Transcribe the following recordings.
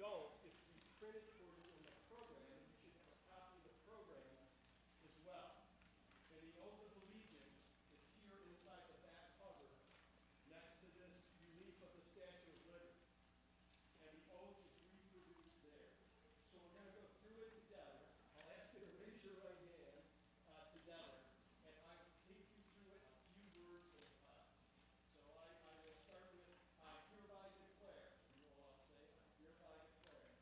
don't, if we print it for you in the program, you should have a copy of the program as well. And the oath of allegiance is here inside the back cover, next to this relief of the Statue of Liberty. And the oath is reproduced there. So we're going to go through it together. I'll ask you to raise your right hand together, and I will take you through it a few words at a time. So I will start with, I hereby declare, and you will all say, I hereby declare,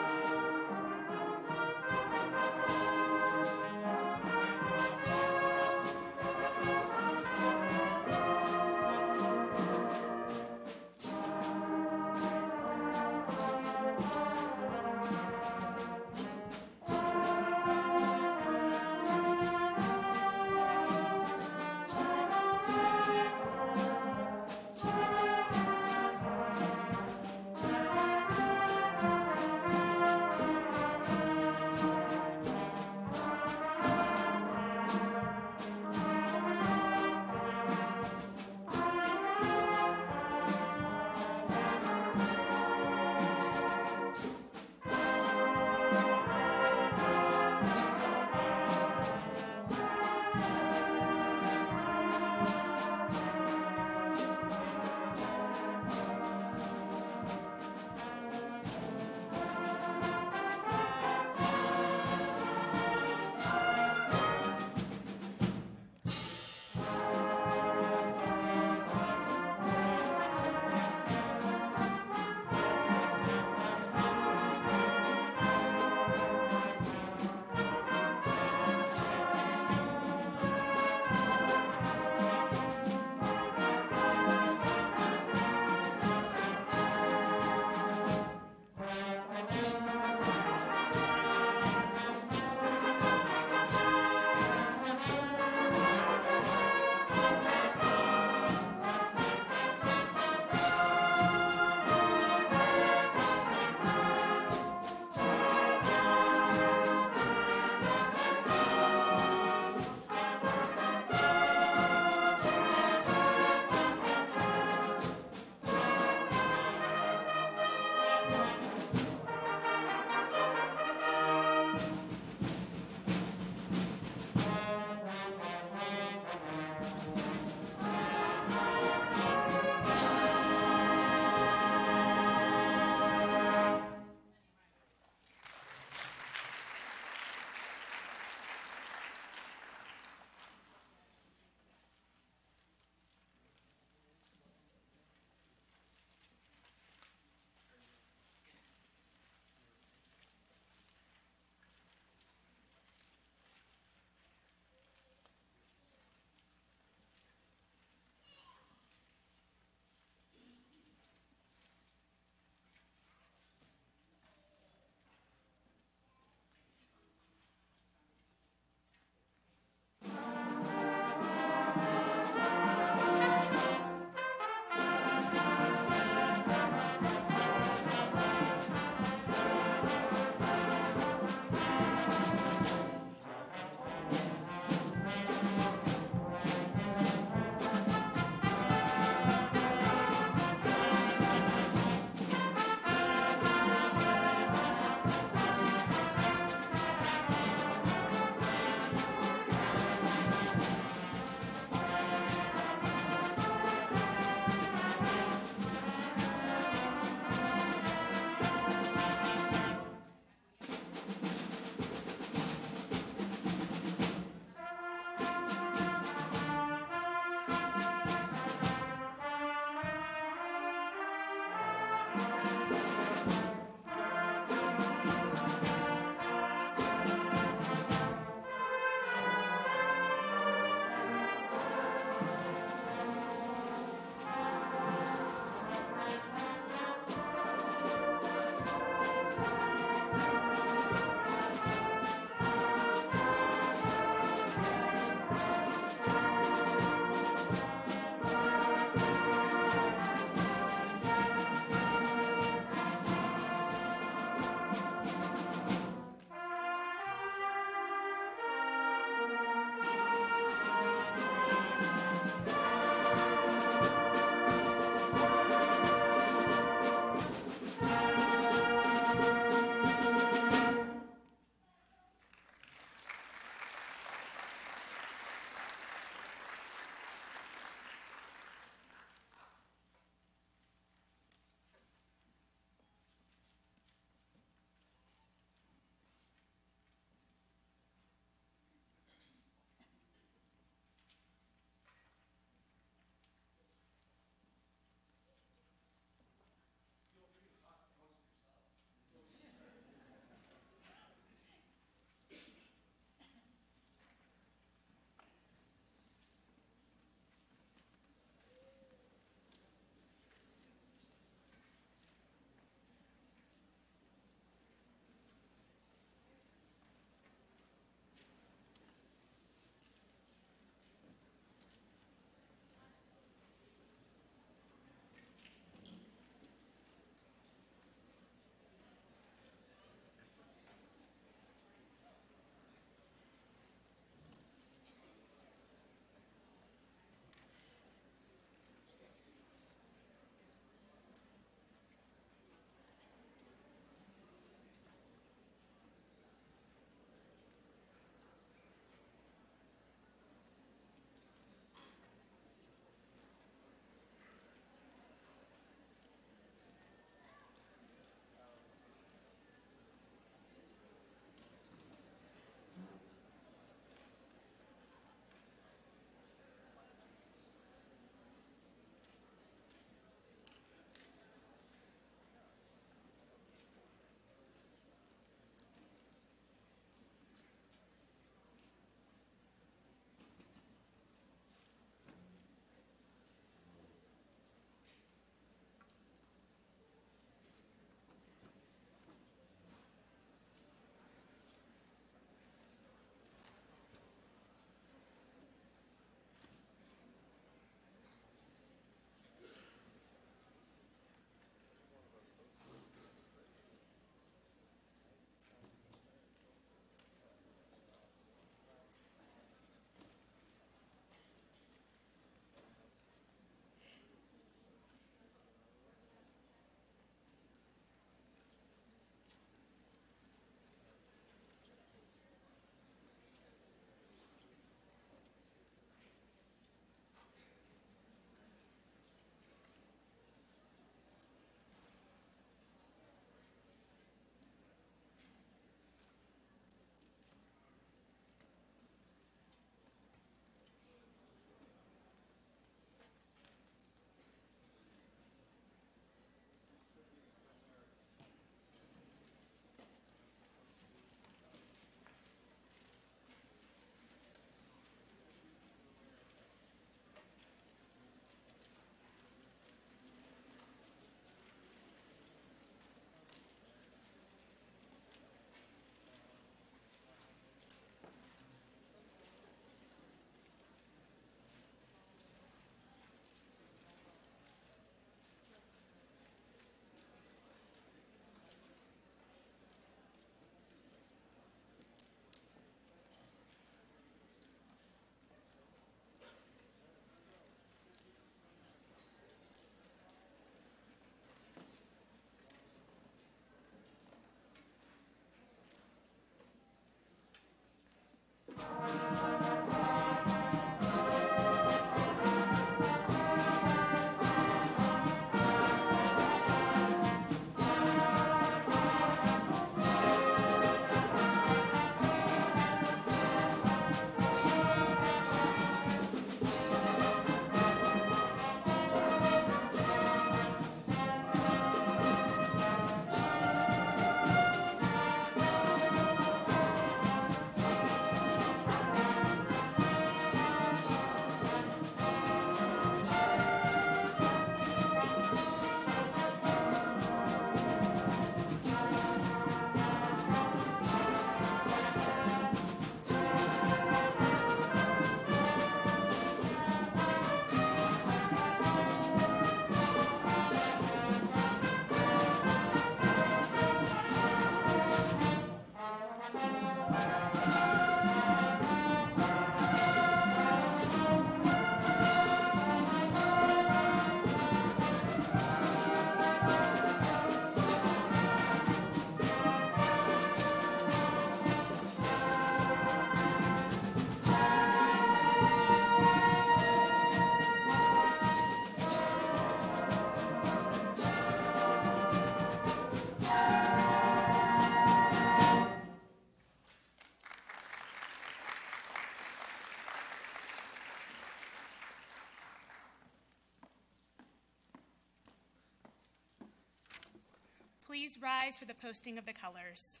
please rise for the posting of the colors.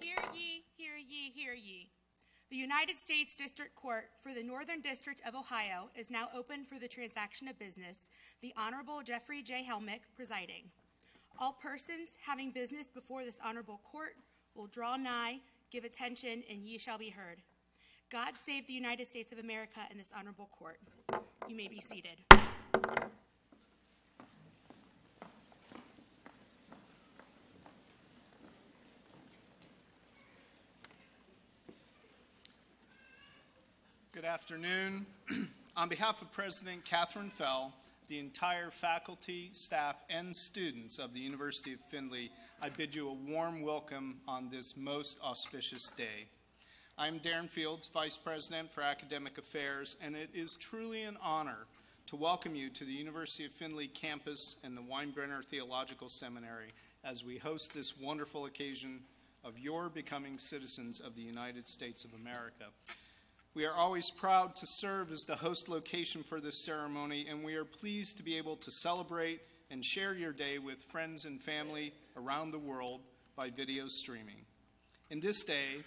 Hear ye, hear ye, hear ye. The United States District Court for the Northern District of Ohio is now open for the transaction of business. The Honorable Jeffrey J. Helmick presiding. All persons having business before this honorable court will draw nigh, give attention, and ye shall be heard. God save the United States of America and this honorable court. You may be seated. Good afternoon. On behalf of President Catherine Fell, the entire faculty, staff, and students of the University of Findlay, I bid you a warm welcome on this most auspicious day. I'm Darren Fields, Vice President for Academic Affairs, and it is truly an honor to welcome you to the University of Findlay campus and the Weinbrenner Theological Seminary as we host this wonderful occasion of your becoming citizens of the United States of America. We are always proud to serve as the host location for this ceremony, and we are pleased to be able to celebrate and share your day with friends and family around the world by video streaming. In this day,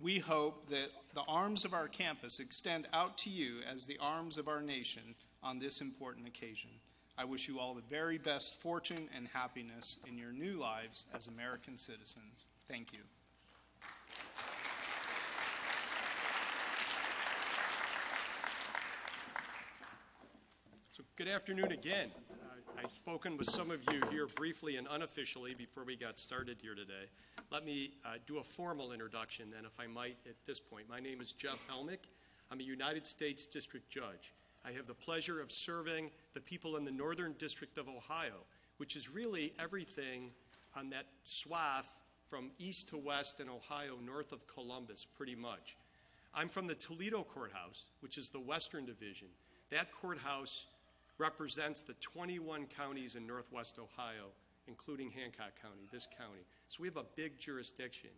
we hope that the arms of our campus extend out to you as the arms of our nation on this important occasion. I wish you all the very best fortune and happiness in your new lives as American citizens. Thank you. So good afternoon again. I've spoken with some of you here briefly and unofficially before we got started here today. Let me do a formal introduction then, if I might, at this point. My name is Jeff Helmick. I'm a United States District Judge. I have the pleasure of serving the people in the Northern District of Ohio, which is really everything on that swath from east to west in Ohio, north of Columbus, pretty much. I'm from the Toledo Courthouse, which is the Western Division. That courthouse represents the 21 counties in northwest Ohio, including Hancock County, this county. So we have a big jurisdiction.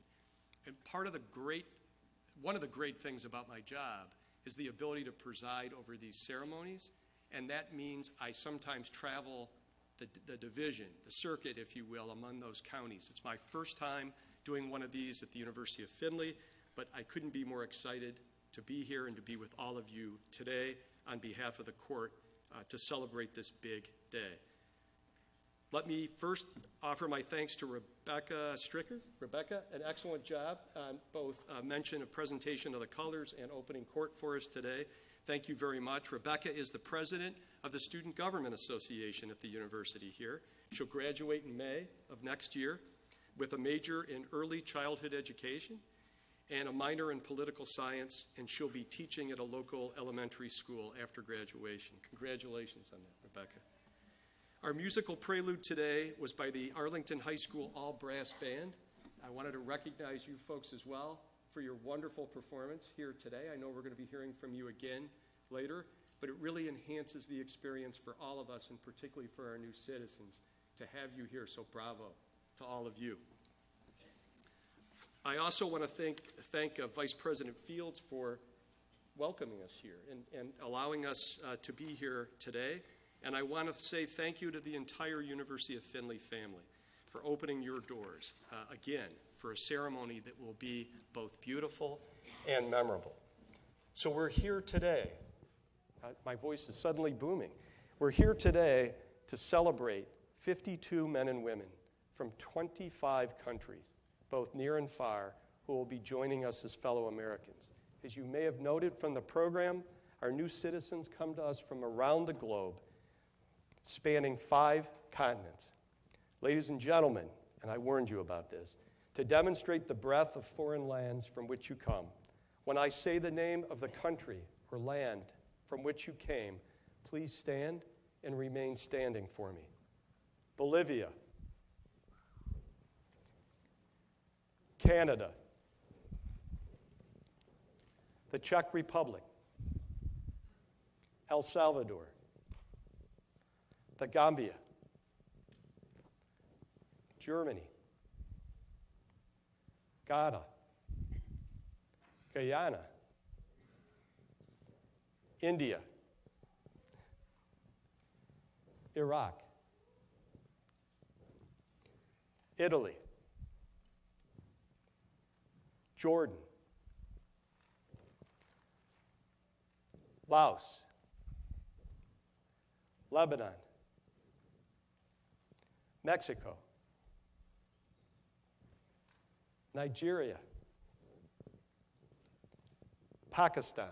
And one of the great things about my job is the ability to preside over these ceremonies, and that means I sometimes travel the division, the circuit, if you will, among those counties. It's my first time doing one of these at the University of Findlay, but I couldn't be more excited to be here and to be with all of you today on behalf of the court to celebrate this big day. Let me first offer my thanks to Rebecca Stricker. Rebecca, an excellent job on both mention of presentation of the colors and opening court for us today. Thank you very much. Rebecca is the president of the Student Government Association at the university here. She'll graduate in May of next year with a major in early childhood education and a minor in political science, and she'll be teaching at a local elementary school after graduation. Congratulations on that, Rebecca. Our musical prelude today was by the Arlington High School All Brass Band. I wanted to recognize you folks as well for your wonderful performance here today. I know we're going to be hearing from you again later. but it really enhances the experience for all of us, and particularly for our new citizens, to have you here. So bravo to all of you. I also want to thank Vice President Fields for welcoming us here and allowing us to be here today. And I want to say thank you to the entire University of Findlay family for opening your doors, again, for a ceremony that will be both beautiful and memorable. So we're here today. My voice is suddenly booming. We're here today to celebrate 52 men and women from 25 countries, both near and far, who will be joining us as fellow Americans. As you may have noted from the program, our new citizens come to us from around the globe, spanning 5 continents. Ladies and gentlemen, and I warned you about this, to demonstrate the breadth of foreign lands from which you come, when I say the name of the country or land from which you came, please stand and remain standing for me. Bolivia, Canada, the Czech Republic, El Salvador, the Gambia, Germany, Ghana, Guyana, India, Iraq, Italy, Jordan, Laos, Lebanon, Mexico, Nigeria, Pakistan,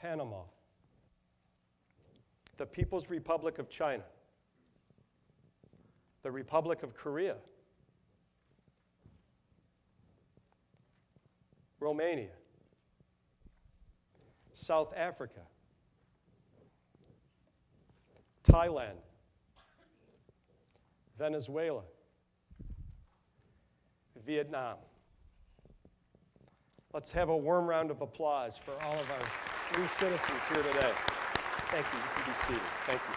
Panama, the People's Republic of China, the Republic of Korea, Romania, South Africa, Thailand, Venezuela, Vietnam. Let's have a warm round of applause for all of our new citizens here today. Thank you. You can be seated. Thank you.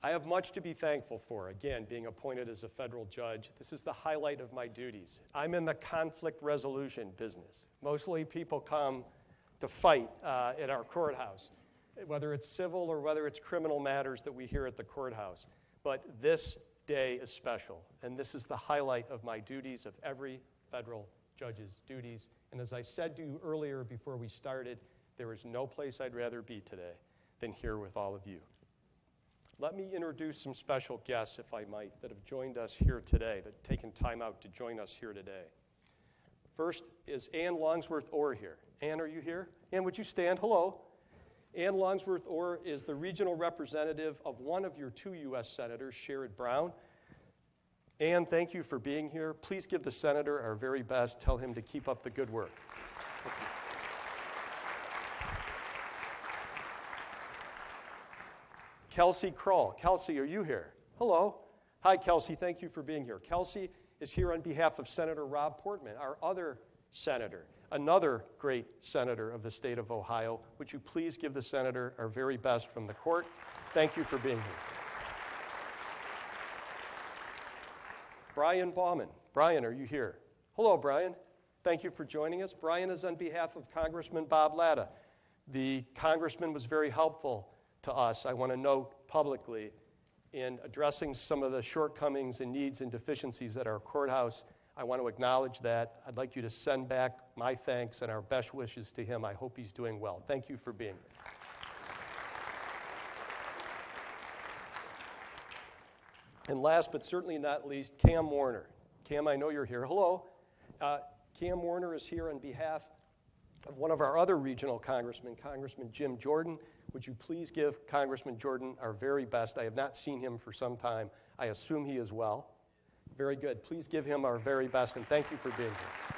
I have much to be thankful for, again, being appointed as a federal judge. This is the highlight of my duties. I'm in the conflict resolution business. Mostly people come to fight at our courthouse, whether it's civil or whether it's criminal matters that we hear at the courthouse. But this day is special, and this is the highlight of my duties, of every federal judge's duties. And as I said to you earlier before we started, there is no place I'd rather be today than here with all of you. Let me introduce some special guests, if I might, that have joined us here today, that have taken time out to join us here today. First is Ann Longsworth-Orr here. Ann, are you here? Ann, would you stand? Hello. Ann Longsworth-Orr is the regional representative of one of your 2 U.S. senators, Sherrod Brown. Ann, thank you for being here. Please give the senator our very best. Tell him to keep up the good work. Thank you. Kelsey Kroll. Kelsey, are you here? Hello. Hi, Kelsey. Thank you for being here. Kelsey is here on behalf of Senator Rob Portman, our other senator, another great senator of the state of Ohio. Would you please give the senator our very best from the court? Thank you for being here. Brian Bauman. Brian, are you here? Hello, Brian. Thank you for joining us. Brian is on behalf of Congressman Bob Latta. The congressman was very helpful to us, I want to note publicly, in addressing some of the shortcomings and needs and deficiencies at our courthouse. I want to acknowledge that. I'd like you to send back my thanks and our best wishes to him. I hope he's doing well. Thank you for being here. And last but certainly not least, Cam Warner. Cam, I know you're here. Hello. Cam Warner is here on behalf of one of our other regional congressmen, Congressman Jim Jordan. Would you please give Congressman Jordan our very best? I have not seen him for some time. I assume he is well. Very good. Please give him our very best, and thank you for being here.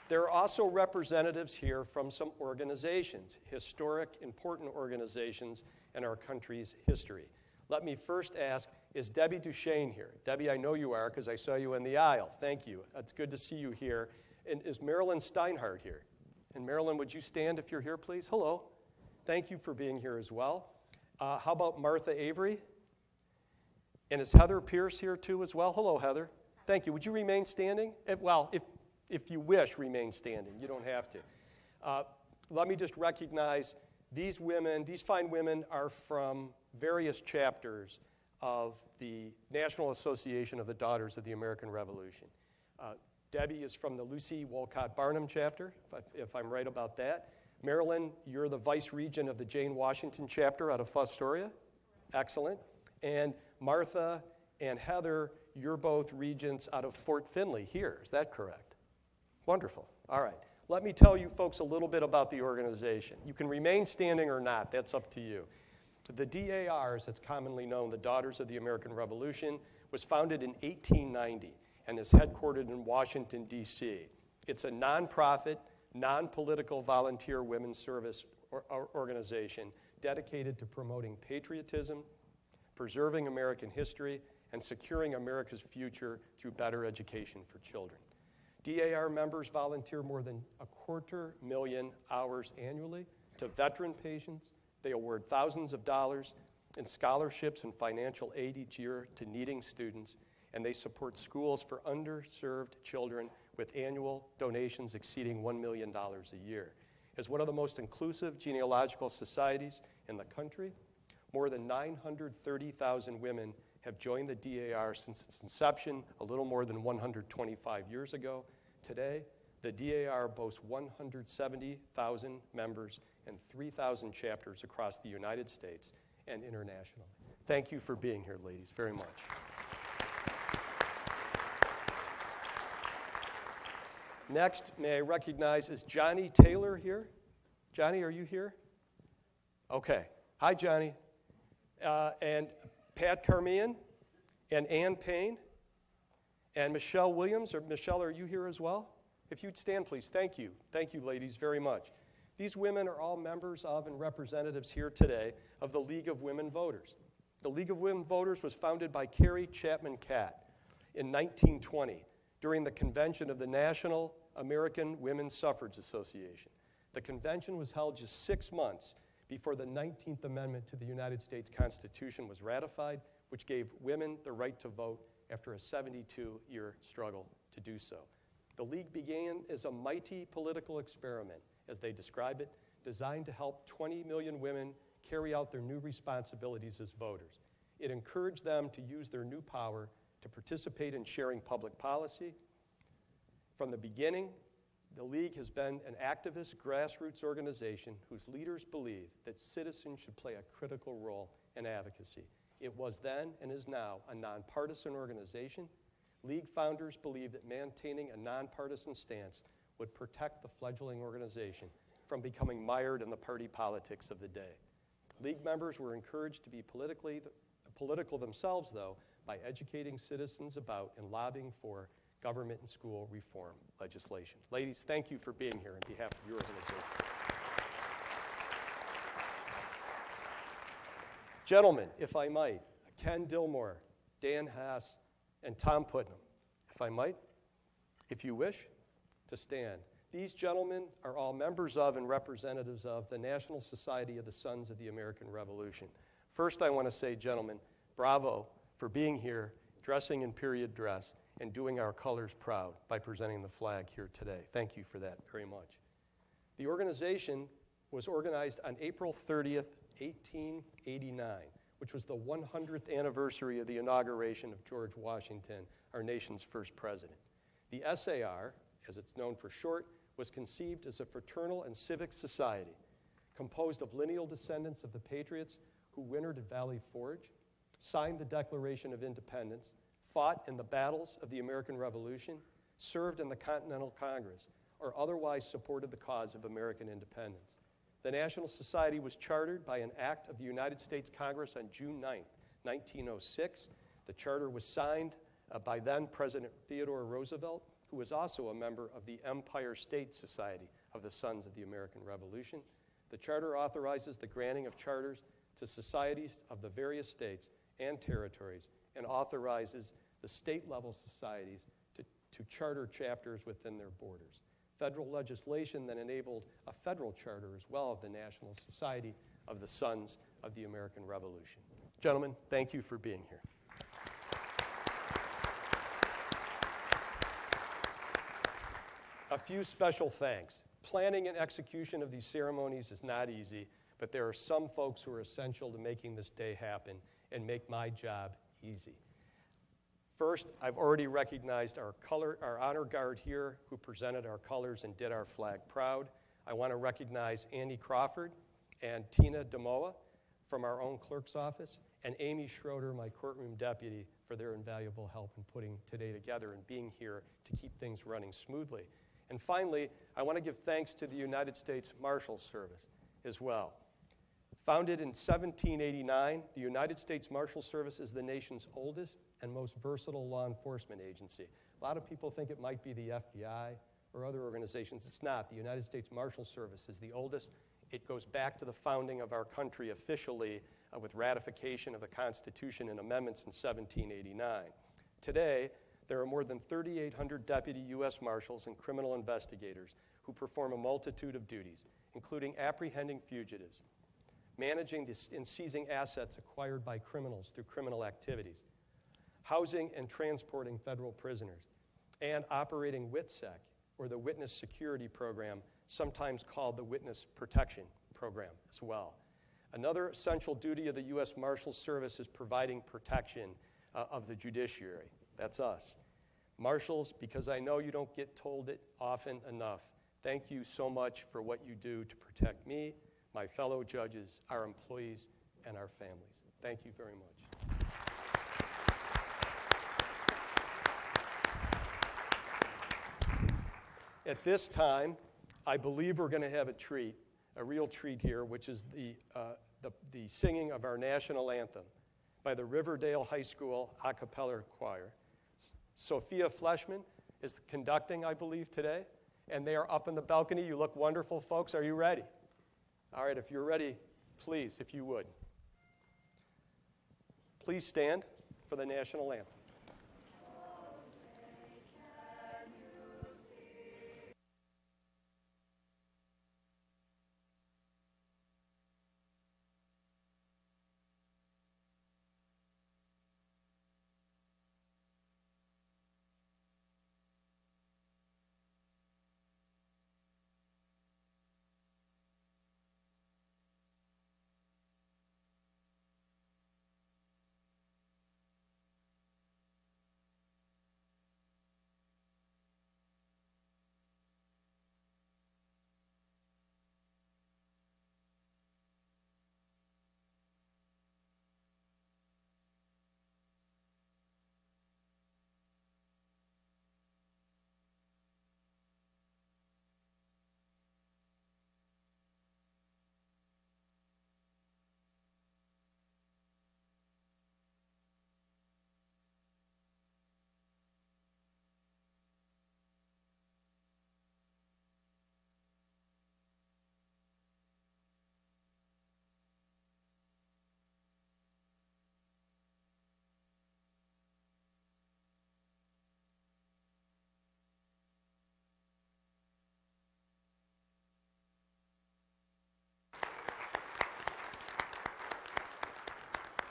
There are also representatives here from some organizations, historic, important organizations in our country's history. Let me first ask Is Debbie Duchesne here? Debbie, I know you are because I saw you in the aisle. Thank you. It's good to see you here. And is Marilyn Steinhardt here? And Marilyn, would you stand if you're here, please? Hello. Thank you for being here as well. How about Martha Avery? And is Heather Pierce here too as well? Hello, Heather. Thank you. Would you remain standing? Well, if you wish, remain standing. You don't have to. Let me just recognize these women. These fine women are from various chapters of the National Association of the Daughters of the American Revolution. Debbie is from the Lucy Wolcott Barnum chapter, if I'm right about that. Marilyn, you're the vice regent of the Jane Washington chapter out of Fostoria. Excellent. And Martha and Heather, you're both regents out of Fort Findlay here. Is that correct? Wonderful. All right. Let me tell you folks a little bit about the organization. You can remain standing or not. That's up to you. The DAR, as it's commonly known, the Daughters of the American Revolution, was founded in 1890 and is headquartered in Washington, D.C. It's a nonprofit, non-political volunteer women's service organization dedicated to promoting patriotism, preserving American history, and securing America's future through better education for children. DAR members volunteer more than 250,000 hours annually to veteran patients. They award thousands of dollars in scholarships and financial aid each year to needing students, and they support schools for underserved children with annual donations exceeding $1 million a year. As one of the most inclusive genealogical societies in the country, more than 930,000 women have joined the DAR since its inception a little more than 125 years ago. Today, the DAR boasts 170,000 members and 3,000 chapters across the United States and internationally. Thank you for being here, ladies, very much. Next, may I recognize, is Johnny Taylor here? Johnny, are you here? Okay. Hi, Johnny. And Pat Carmian, and Ann Payne, and Michelle Williams. Michelle, are you here as well? If you'd stand, please. Thank you. Thank you, ladies, very much. These women are all members of and representatives here today of the League of Women Voters. The League of Women Voters was founded by Carrie Chapman Catt in 1920 during the convention of the National American Women's Suffrage Association. The convention was held just 6 months before the 19th Amendment to the United States Constitution was ratified, which gave women the right to vote after a 72-year struggle to do so. The League began as a mighty political experiment, as they describe it, designed to help 20 million women carry out their new responsibilities as voters. It encouraged them to use their new power to participate in sharing public policy. From the beginning, the League has been an activist grassroots organization whose leaders believe that citizens should play a critical role in advocacy. It was then and is now a nonpartisan organization. League founders believed that maintaining a nonpartisan stance would protect the fledgling organization from becoming mired in the party politics of the day. League members were encouraged to be political themselves, though, by educating citizens about and lobbying for government and school reform legislation. Ladies, thank you for being here on behalf of your organization. Gentlemen, if I might, Ken Dillmore, Dan Haas, and Tom Putnam, if I might, if you wish, to stand. These gentlemen are all members of and representatives of the National Society of the Sons of the American Revolution. First, I want to say, gentlemen, bravo for being here, dressing in period dress, and doing our colors proud by presenting the flag here today. Thank you for that very much. The organization was organized on April 30th, 1889, which was the 100th anniversary of the inauguration of George Washington, our nation's first president. The SAR, as it's known for short, was conceived as a fraternal and civic society composed of lineal descendants of the patriots who wintered at Valley Forge, signed the Declaration of Independence, fought in the battles of the American Revolution, served in the Continental Congress, or otherwise supported the cause of American independence. The National Society was chartered by an act of the United States Congress on June 9, 1906. The charter was signed by then President Theodore Roosevelt, who was also a member of the Empire State Society of the Sons of the American Revolution. The charter authorizes the granting of charters to societies of the various states and territories and authorizes the state-level societies to charter chapters within their borders. Federal legislation then enabled a federal charter as well of the National Society of the Sons of the American Revolution. Gentlemen, thank you for being here. A few special thanks. Planning and execution of these ceremonies is not easy, but there are some folks who are essential to making this day happen and make my job easy. First, I've already recognized our honor guard here who presented our colors and did our flag proud. I want to recognize Andy Crawford and Tina Demoa from our own clerk's office, and Amy Schroeder, my courtroom deputy, for their invaluable help in putting today together and being here to keep things running smoothly. And finally, I want to give thanks to the United States Marshals Service as well. Founded in 1789, the United States Marshals Service is the nation's oldest and most versatile law enforcement agency. A lot of people think it might be the FBI or other organizations. It's not. The United States Marshals Service is the oldest. It goes back to the founding of our country officially with ratification of the Constitution and amendments in 1789. Today, there are more than 3,800 deputy U.S. Marshals and criminal investigators who perform a multitude of duties, including apprehending fugitives, managing and seizing assets acquired by criminals through criminal activities, housing and transporting federal prisoners, and operating WITSEC, or the Witness Security Program, sometimes called the Witness Protection Program as well. Another essential duty of the U.S. Marshals Service is providing protection of the judiciary. That's us. Marshals, because I know you don't get told it often enough, thank you so much for what you do to protect me, my fellow judges, our employees, and our families. Thank you very much. At this time, I believe we're going to have a real treat here, which is the singing of our national anthem by the Riverdale High School a cappella choir. Sophia Fleshman is conducting, I believe, today, and they are up in the balcony. You look wonderful, folks. Are you ready? All right, if you're ready, please, if you would. Please stand for the national anthem.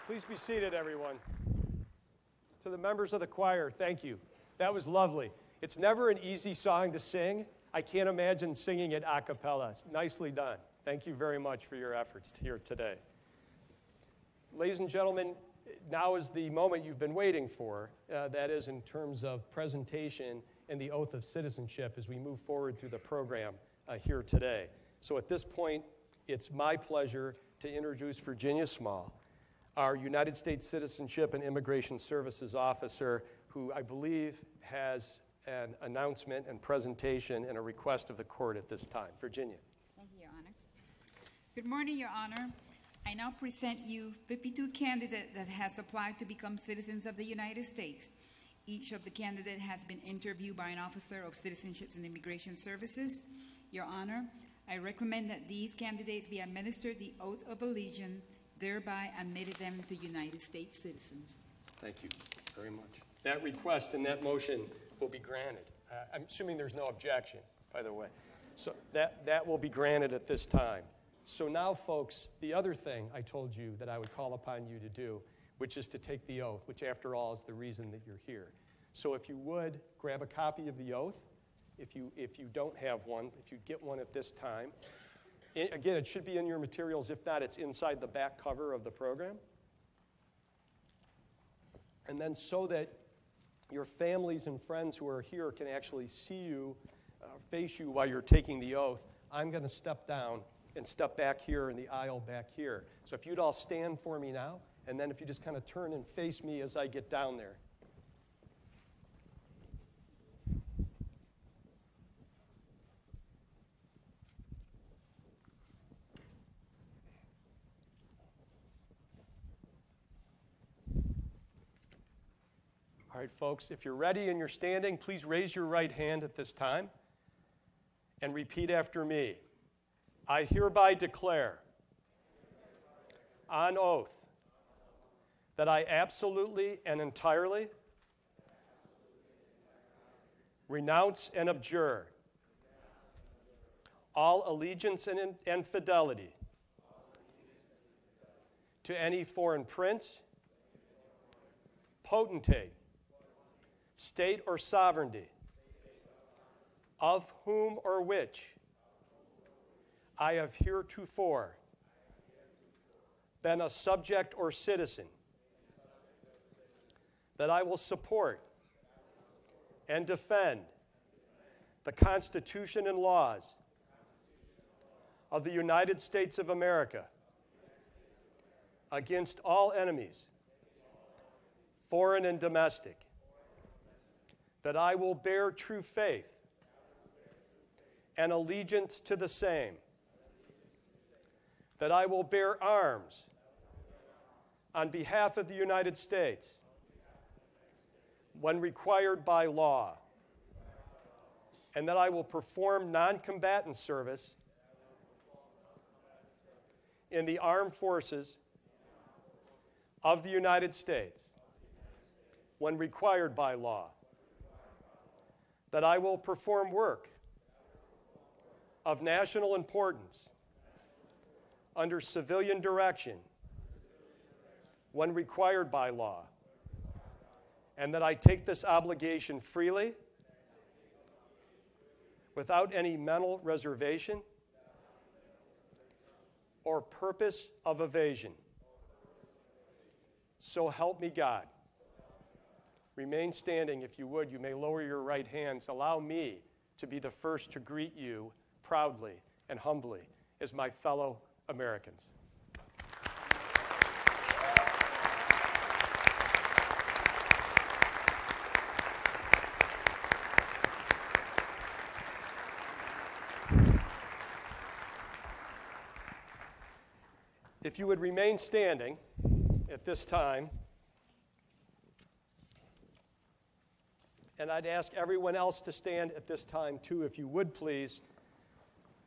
Please be seated, everyone. To the members of the choir, thank you. That was lovely. It's never an easy song to sing. I can't imagine singing it a cappella. Nicely done. Thank you very much for your efforts here today. Ladies and gentlemen, now is the moment you've been waiting for. That is in terms of presentation and the oath of citizenship as we move forward through the program here today. So at this point, it's my pleasure to introduce Virginia Small, our United States Citizenship and Immigration Services officer, who I believe has an announcement and presentation and a request of the court at this time. Virginia. Thank you, Your Honor. Good morning, Your Honor. I now present you 52 candidates that has applied to become citizens of the United States. Each of the candidates has been interviewed by an officer of Citizenship and Immigration Services. Your Honor, I recommend that these candidates be administered the oath of allegiance, thereby admitting them to United States citizens. Thank you very much. That request and that motion will be granted. I'm assuming there's no objection, by the way. So that will be granted at this time. So now, folks, the other thing I told you that I would call upon you to do, which is to take the oath, which after all is the reason that you're here. So if you would, grab a copy of the oath. If you don't have one, if you get one at this time. Again, it should be in your materials. If not, it's inside the back cover of the program. And then so that your families and friends who are here can actually see you, face you while you're taking the oath, I'm going to step down and step back here in the aisle back here. So if you'd all stand for me now, and then if you just kind of turn and face me as I get down there. All right, folks, if you're ready and you're standing, please raise your right hand at this time and repeat after me. I hereby declare on oath that I absolutely and entirely renounce and abjure all allegiance and fidelity to any foreign prince, potentate, state or sovereignty, of whom or which I have heretofore been a subject or citizen, that I will support and defend the Constitution and laws of the United States of America against all enemies, foreign and domestic, that I will bear true faith and allegiance to the same, that I will bear arms on behalf of the United States when required by law, and that I will perform non-combatant service in the armed forces of the United States when required by law, that I will perform work of national importance under civilian direction when required by law, and that I take this obligation freely without any mental reservation or purpose of evasion. So help me God. Remain standing if you would. You may lower your right hands. Allow me to be the first to greet you proudly and humbly as my fellow Americans. If you would remain standing at this time, and I'd ask everyone else to stand at this time too, if you would please,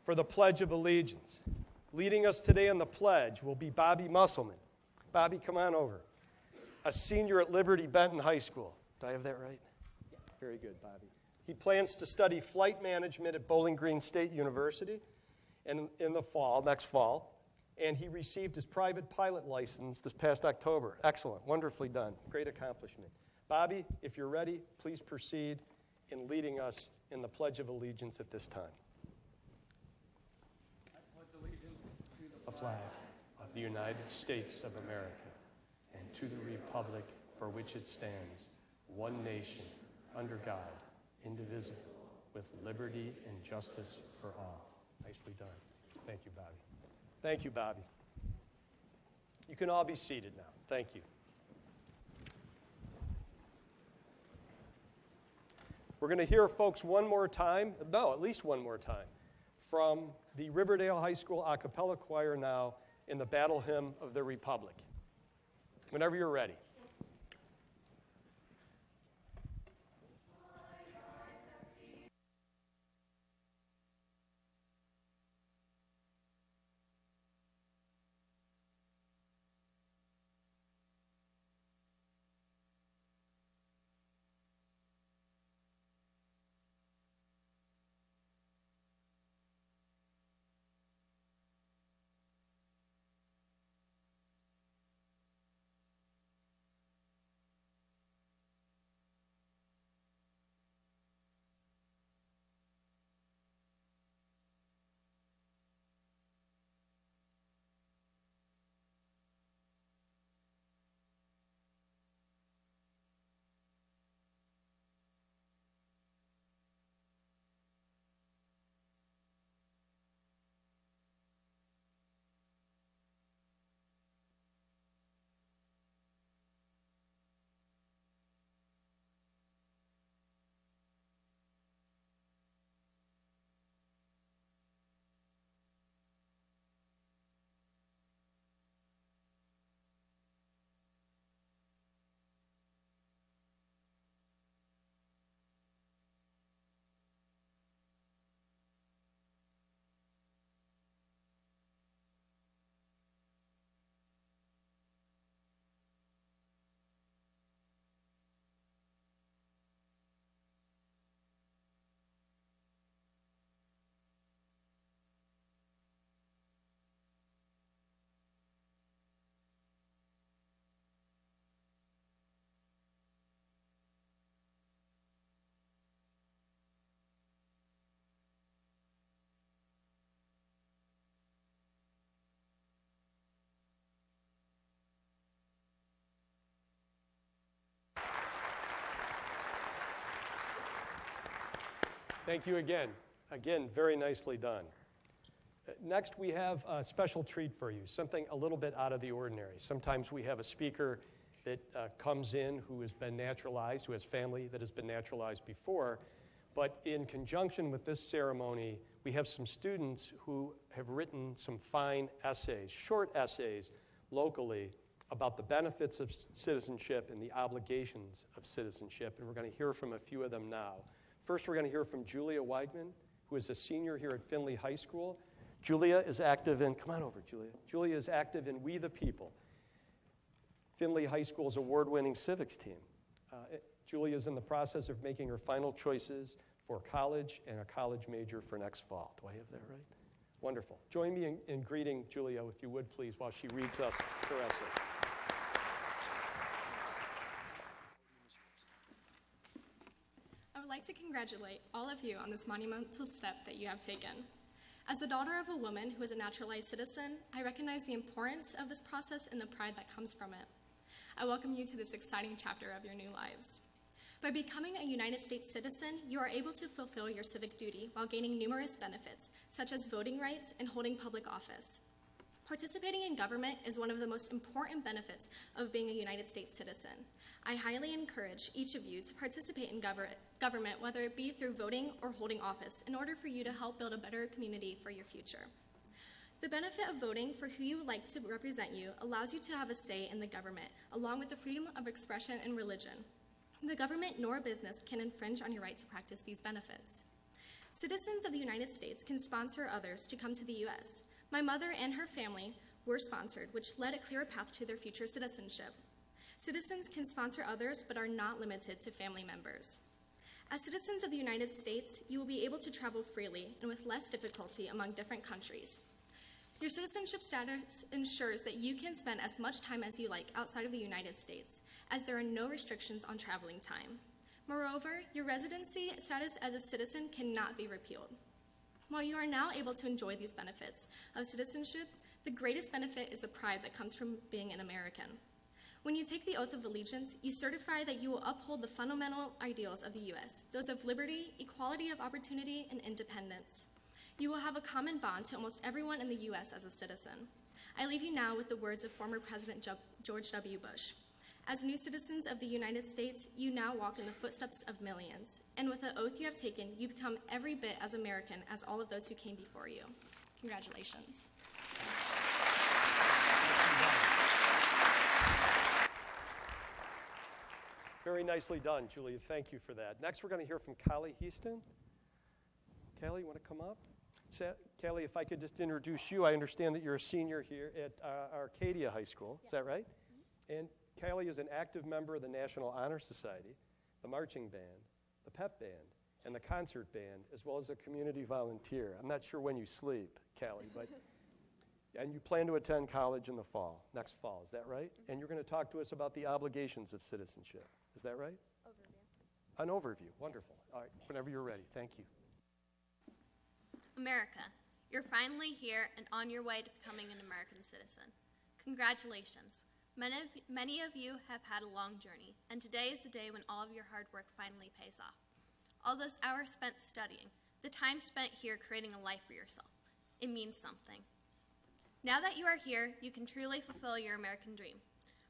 for the Pledge of Allegiance. Leading us today in the pledge will be Bobby Musselman. Bobby, come on over. A senior at Liberty Benton High School. Do I have that right? Yeah. Very good, Bobby. He plans to study flight management at Bowling Green State University in the fall, next fall. And he received his private pilot license this past October. Excellent. Wonderfully done. Great accomplishment. Bobby, if you're ready, please proceed in leading us in the Pledge of Allegiance at this time. I pledge allegiance to The flag of the United States of America and to the republic for which it stands, one nation, under God, indivisible, with liberty and justice for all. Nicely done. Thank you, Bobby. Thank you, Bobby. You can all be seated now. Thank you. We're going to hear, folks, one more time, no, at least one more time, from the Riverdale High School a cappella choir now in the Battle Hymn of the Republic. Whenever you're ready. Thank you again. Again, very nicely done. Next, we have a special treat for you, something a little bit out of the ordinary. Sometimes we have a speaker that comes in who has been naturalized, who has family that has been naturalized before. But in conjunction with this ceremony, we have some students who have written some fine essays, short essays, locally about the benefits of citizenship and the obligations of citizenship. And we're going to hear from a few of them now. First, we're going to hear from Julia Weigman, who is a senior here at Findlay High School. Julia is active in, come on over, Julia. Julia is active in We the People, Findlay High School's award-winning civics team. Julia is in the process of making her final choices for college and a college major for next fall. Do I have that right? Wonderful. Join me in greeting Julia, if you would, please, while she reads us her essay. I would like to congratulate all of you on this monumental step that you have taken. As the daughter of a woman who is a naturalized citizen, I recognize the importance of this process and the pride that comes from it. I welcome you to this exciting chapter of your new lives. By becoming a United States citizen, you are able to fulfill your civic duty while gaining numerous benefits, such as voting rights and holding public office. Participating in government is one of the most important benefits of being a United States citizen. I highly encourage each of you to participate in government, whether it be through voting or holding office, in order for you to help build a better community for your future. The benefit of voting for who you would like to represent you allows you to have a say in the government, along with the freedom of expression and religion. The government nor business can infringe on your right to practice these benefits. Citizens of the United States can sponsor others to come to the U.S. My mother and her family were sponsored, which led a clear path to their future citizenship. Citizens can sponsor others, but are not limited to family members. As citizens of the United States, you will be able to travel freely and with less difficulty among different countries. Your citizenship status ensures that you can spend as much time as you like outside of the United States, as there are no restrictions on traveling time. Moreover, your residency status as a citizen cannot be repealed. While you are now able to enjoy these benefits of citizenship, the greatest benefit is the pride that comes from being an American. When you take the oath of allegiance, you certify that you will uphold the fundamental ideals of the U.S., those of liberty, equality of opportunity, and independence. You will have a common bond to almost everyone in the U.S. as a citizen. I leave you now with the words of former President George W. Bush. As new citizens of the United States, you now walk in the footsteps of millions. And with the oath you have taken, you become every bit as American as all of those who came before you. Congratulations. Very nicely done, Julia. Thank you for that. Next, we're going to hear from Callie Heaston. Callie, you want to come up? Callie, if I could just introduce you. I understand that you're a senior here at Arcadia High School. Is that right? And Callie is an active member of the National Honor Society, the marching band, the pep band, and the concert band, as well as a community volunteer. I'm not sure when you sleep, Callie, but and you plan to attend college in the fall, next fall. Is that right? And you're going to talk to us about the obligations of citizenship. Is that right? Overview. An overview. Wonderful. All right. Whenever you're ready. Thank you. America, you're finally here and on your way to becoming an American citizen. Congratulations. Many of you have had a long journey, and today is the day when all of your hard work finally pays off. All those hours spent studying, the time spent here creating a life for yourself, it means something. Now that you are here, you can truly fulfill your American dream.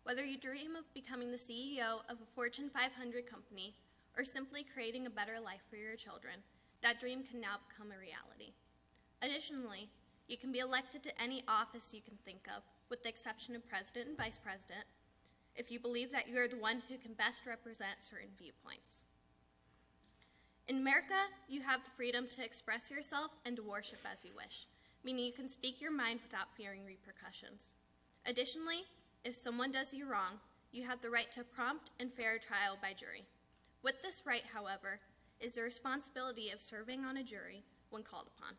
Whether you dream of becoming the CEO of a Fortune 500 company or simply creating a better life for your children, that dream can now become a reality. Additionally, you can be elected to any office you can think of, with the exception of president and vice president, if you believe that you are the one who can best represent certain viewpoints. In America, you have the freedom to express yourself and to worship as you wish, meaning you can speak your mind without fearing repercussions. Additionally, if someone does you wrong, you have the right to a prompt and fair trial by jury. With this right, however, is the responsibility of serving on a jury when called upon.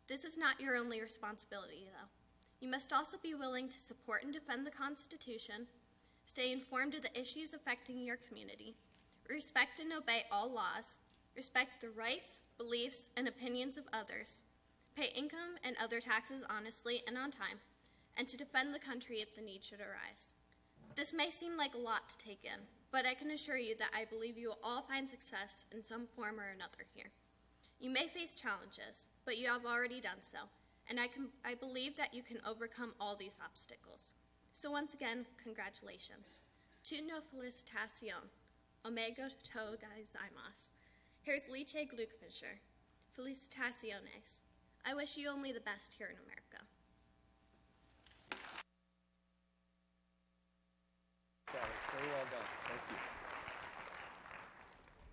This is not your only responsibility, though. You must also be willing to support and defend the Constitution, stay informed of the issues affecting your community, respect and obey all laws, respect the rights, beliefs, and opinions of others, pay income and other taxes honestly and on time, and to defend the country if the need should arise. This may seem like a lot to take in, but I can assure you that I believe you will all find success in some form or another here. You may face challenges, but you have already done so, and I believe that you can overcome all these obstacles. So once again, congratulations. Tu no felicitación, omega to gozaimasu. Here's Liche Glückwünsche. Felicitaciones. I wish you only the best here in America. Callie, very well done. Thank you.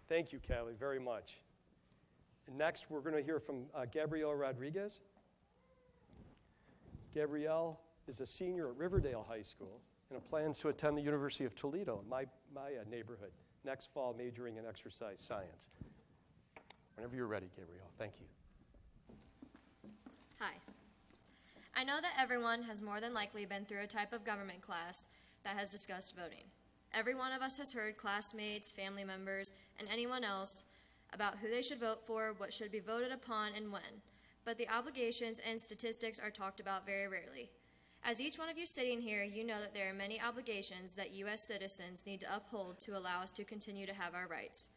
Thank you, Callie, very much. And next, we're going to hear from Gabrielle Rodriguez. Gabrielle is a senior at Riverdale High School and plans to attend the University of Toledo, my neighborhood, next fall, majoring in exercise science. Whenever you're ready, Gabrielle. Thank you. Hi. I know that everyone has more than likely been through a type of government class that has discussed voting. Every one of us has heard classmates, family members, and anyone else about who they should vote for, what should be voted upon, and when. But the obligations and statistics are talked about very rarely. As each one of you sitting here, you know that there are many obligations that U.S. citizens need to uphold to allow us to continue to have our rights.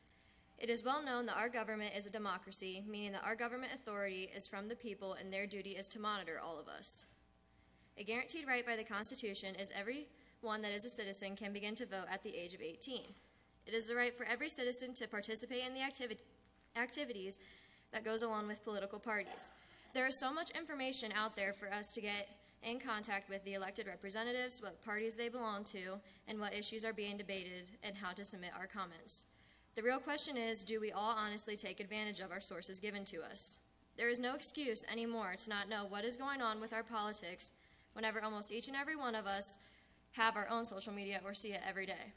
It is well known that our government is a democracy, meaning that our government authority is from the people and their duty is to monitor all of us. A guaranteed right by the Constitution is everyone that is a citizen can begin to vote at the age of 18. It is the right for every citizen to participate in the activities that goes along with political parties. There is so much information out there for us to get in contact with the elected representatives, what parties they belong to, and what issues are being debated, and how to submit our comments. The real question is, do we all honestly take advantage of our sources given to us? There is no excuse anymore to not know what is going on with our politics whenever almost each and every one of us have our own social media or see it every day.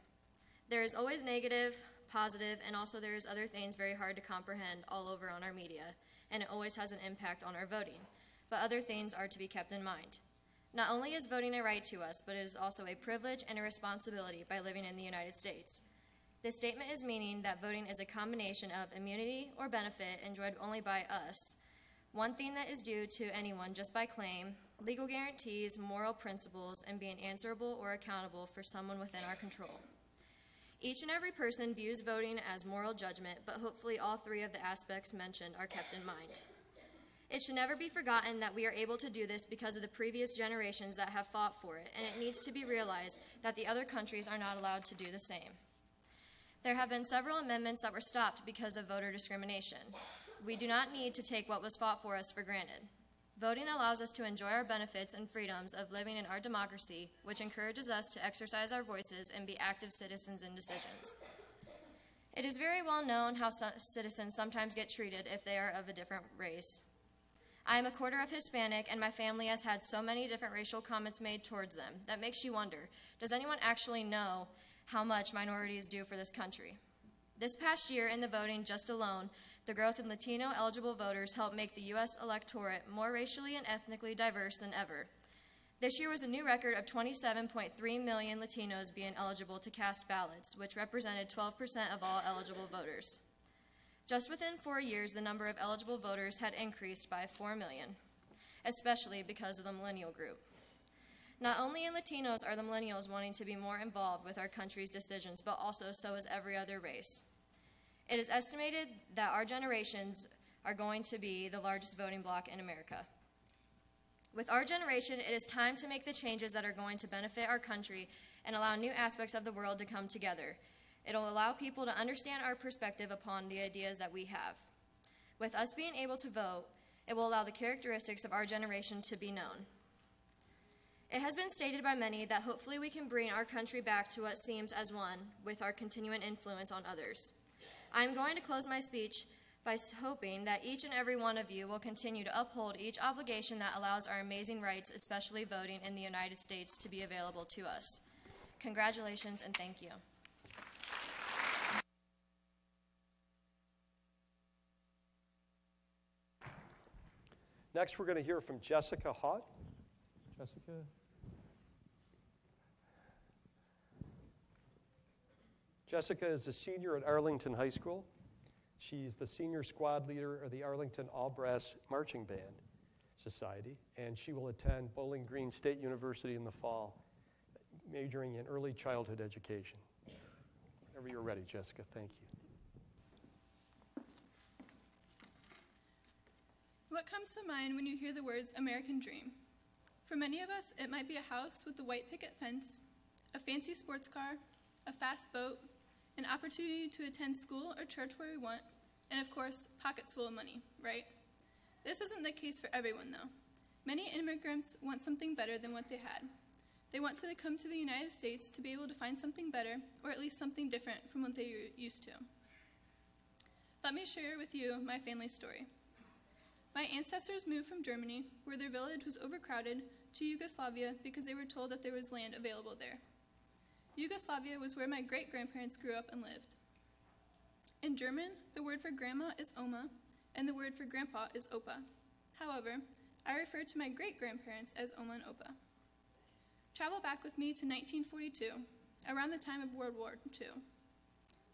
There is always negative, positive, and also there is other things very hard to comprehend all over on our media, and it always has an impact on our voting. But other things are to be kept in mind. Not only is voting a right to us, but it is also a privilege and a responsibility by living in the United States. This statement is meaning that voting is a combination of immunity or benefit enjoyed only by us, one thing that is due to anyone just by claim, legal guarantees, moral principles, and being answerable or accountable for someone within our control. Each and every person views voting as moral judgment, but hopefully all three of the aspects mentioned are kept in mind. It should never be forgotten that we are able to do this because of the previous generations that have fought for it, and it needs to be realized that the other countries are not allowed to do the same. There have been several amendments that were stopped because of voter discrimination. We do not need to take what was fought for us for granted. Voting allows us to enjoy our benefits and freedoms of living in our democracy, which encourages us to exercise our voices and be active citizens in decisions. It is very well known how citizens sometimes get treated if they are of a different race. I am a quarter of Hispanic, and my family has had so many different racial comments made towards them that makes you wonder, does anyone actually know how much minorities do for this country? This past year in the voting just alone, the growth in Latino eligible voters helped make the U.S. electorate more racially and ethnically diverse than ever. This year was a new record of 27.3 million Latinos being eligible to cast ballots, which represented 12% of all eligible voters. Just within 4 years, the number of eligible voters had increased by 4 million, especially because of the millennial group. Not only in Latinos are the millennials wanting to be more involved with our country's decisions, but also so is every other race. It is estimated that our generations are going to be the largest voting bloc in America. With our generation, it is time to make the changes that are going to benefit our country and allow new aspects of the world to come together. It'll allow people to understand our perspective upon the ideas that we have. With us being able to vote, it will allow the characteristics of our generation to be known. It has been stated by many that hopefully we can bring our country back to what seems as one with our continuing influence on others. I'm going to close my speech by hoping that each and every one of you will continue to uphold each obligation that allows our amazing rights, especially voting in the United States, to be available to us. Congratulations and thank you. Next, we're going to hear from Jessica Haught. Jessica? Jessica is a senior at Arlington High School. She's the senior squad leader of the Arlington All-Brass Marching Band Society, and she will attend Bowling Green State University in the fall, majoring in early childhood education. Whenever you're ready, Jessica, thank you. What comes to mind when you hear the words American Dream? For many of us, it might be a house with a white picket fence, a fancy sports car, a fast boat, an opportunity to attend school or church where we want, and of course, pockets full of money, right? This isn't the case for everyone, though. Many immigrants want something better than what they had. They want to come to the United States to be able to find something better, or at least something different from what they were used to. Let me share with you my family's story. My ancestors moved from Germany, where their village was overcrowded, to Yugoslavia because they were told that there was land available there. Yugoslavia was where my great-grandparents grew up and lived. In German, the word for grandma is Oma, and the word for grandpa is Opa. However, I refer to my great-grandparents as Oma and Opa. Travel back with me to 1942, around the time of World War II.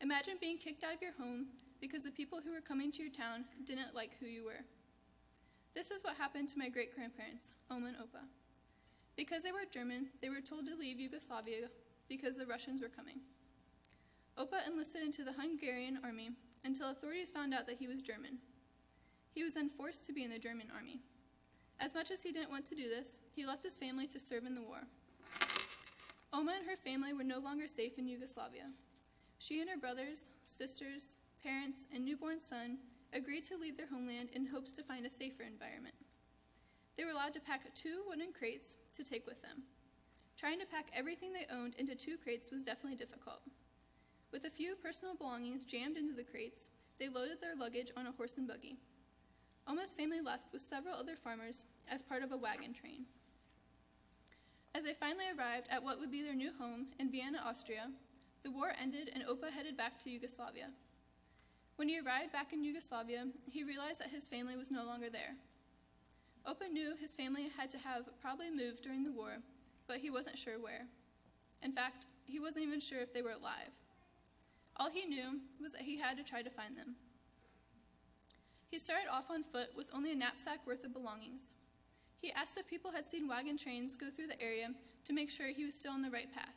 Imagine being kicked out of your home because the people who were coming to your town didn't like who you were. This is what happened to my great-grandparents, Oma and Opa. Because they were German, they were told to leave Yugoslavia because the Russians were coming. Opa enlisted into the Hungarian army until authorities found out that he was German. He was then forced to be in the German army. As much as he didn't want to do this, he left his family to serve in the war. Oma and her family were no longer safe in Yugoslavia. She and her brothers, sisters, parents, and newborn son agreed to leave their homeland in hopes to find a safer environment. They were allowed to pack 2 wooden crates to take with them. Trying to pack everything they owned into 2 crates was definitely difficult. With a few personal belongings jammed into the crates, they loaded their luggage on a horse and buggy. Oma's family left with several other farmers as part of a wagon train. As they finally arrived at what would be their new home in Vienna, Austria, the war ended and Opa headed back to Yugoslavia. When he arrived back in Yugoslavia, he realized that his family was no longer there. Opa knew his family had to have probably moved during the war, but he wasn't sure where. In fact, he wasn't even sure if they were alive. All he knew was that he had to try to find them. He started off on foot with only a knapsack worth of belongings. He asked if people had seen wagon trains go through the area to make sure he was still on the right path.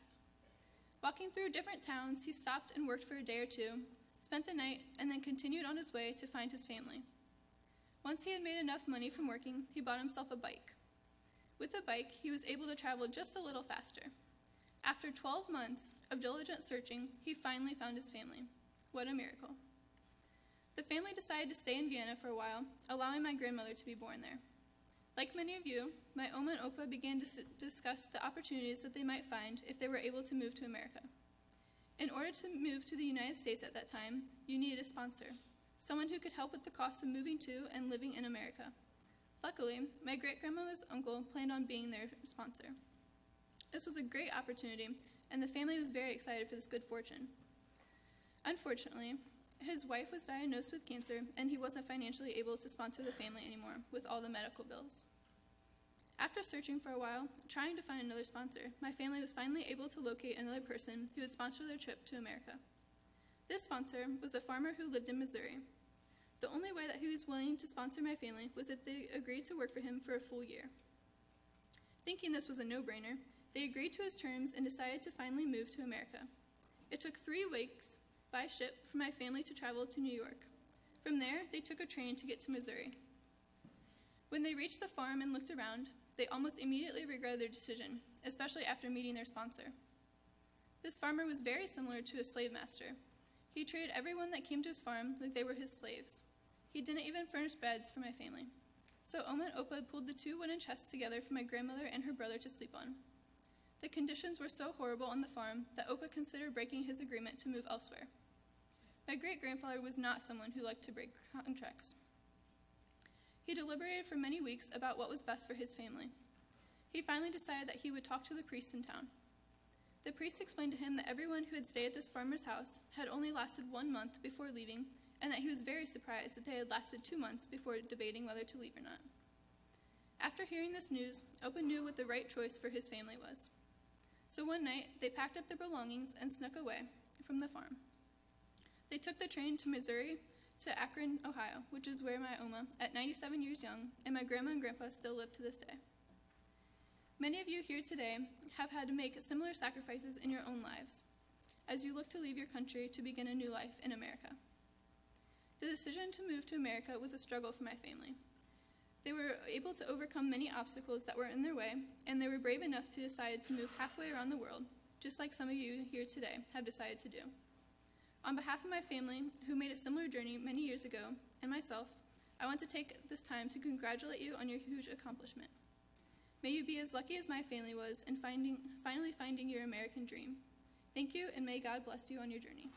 Walking through different towns, he stopped and worked for a day or 2, spent the night, and then continued on his way to find his family. Once he had made enough money from working, he bought himself a bike. With the bike, he was able to travel just a little faster. After 12 months of diligent searching, he finally found his family. What a miracle. The family decided to stay in Vienna for a while, allowing my grandmother to be born there. Like many of you, my Oma and Opa began to discuss the opportunities that they might find if they were able to move to America. In order to move to the United States at that time, you needed a sponsor, someone who could help with the cost of moving to and living in America. Luckily, my great-grandmother's uncle planned on being their sponsor. This was a great opportunity, and the family was very excited for this good fortune. Unfortunately, his wife was diagnosed with cancer, and he wasn't financially able to sponsor the family anymore with all the medical bills. After searching for a while, trying to find another sponsor, my family was finally able to locate another person who would sponsor their trip to America. This sponsor was a farmer who lived in Missouri. The only way that he was willing to sponsor my family was if they agreed to work for him for a full year. Thinking this was a no-brainer, they agreed to his terms and decided to finally move to America. It took 3 weeks by ship for my family to travel to New York. From there, they took a train to get to Missouri. When they reached the farm and looked around, they almost immediately regretted their decision, especially after meeting their sponsor. This farmer was very similar to a slave master. He treated everyone that came to his farm like they were his slaves. He didn't even furnish beds for my family. So Oma and Opa pulled the 2 wooden chests together for my grandmother and her brother to sleep on. The conditions were so horrible on the farm that Opa considered breaking his agreement to move elsewhere. My great-grandfather was not someone who liked to break contracts. He deliberated for many weeks about what was best for his family. He finally decided that he would talk to the priest in town. The priest explained to him that everyone who had stayed at this farmer's house had only lasted 1 month before leaving, and that he was very surprised that they had lasted 2 months before debating whether to leave or not. After hearing this news, Opa knew what the right choice for his family was. So one night, they packed up their belongings and snuck away from the farm. They took the train to Missouri to Akron, Ohio, which is where my Oma, at 97 years young, and my grandma and grandpa still live to this day. Many of you here today have had to make similar sacrifices in your own lives as you look to leave your country to begin a new life in America. The decision to move to America was a struggle for my family. They were able to overcome many obstacles that were in their way, and they were brave enough to decide to move halfway around the world, just like some of you here today have decided to do. On behalf of my family, who made a similar journey many years ago, and myself, I want to take this time to congratulate you on your huge accomplishment. May you be as lucky as my family was in finally finding your American dream. Thank you, and may God bless you on your journey.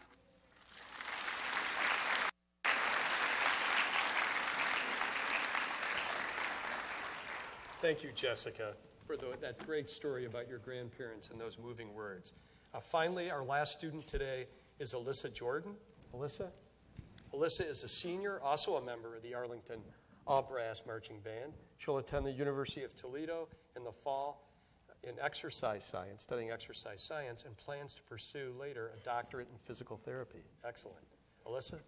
Thank you, Jessica, for that great story about your grandparents and those moving words. Finally, our last student today is Alyssa Jordan. Alyssa? Alyssa is a senior, also a member of the Arlington All Brass Marching Band. She'll attend the University of Toledo in the fall in exercise science, studying exercise science, and plans to pursue later a doctorate in physical therapy. Excellent. Alyssa,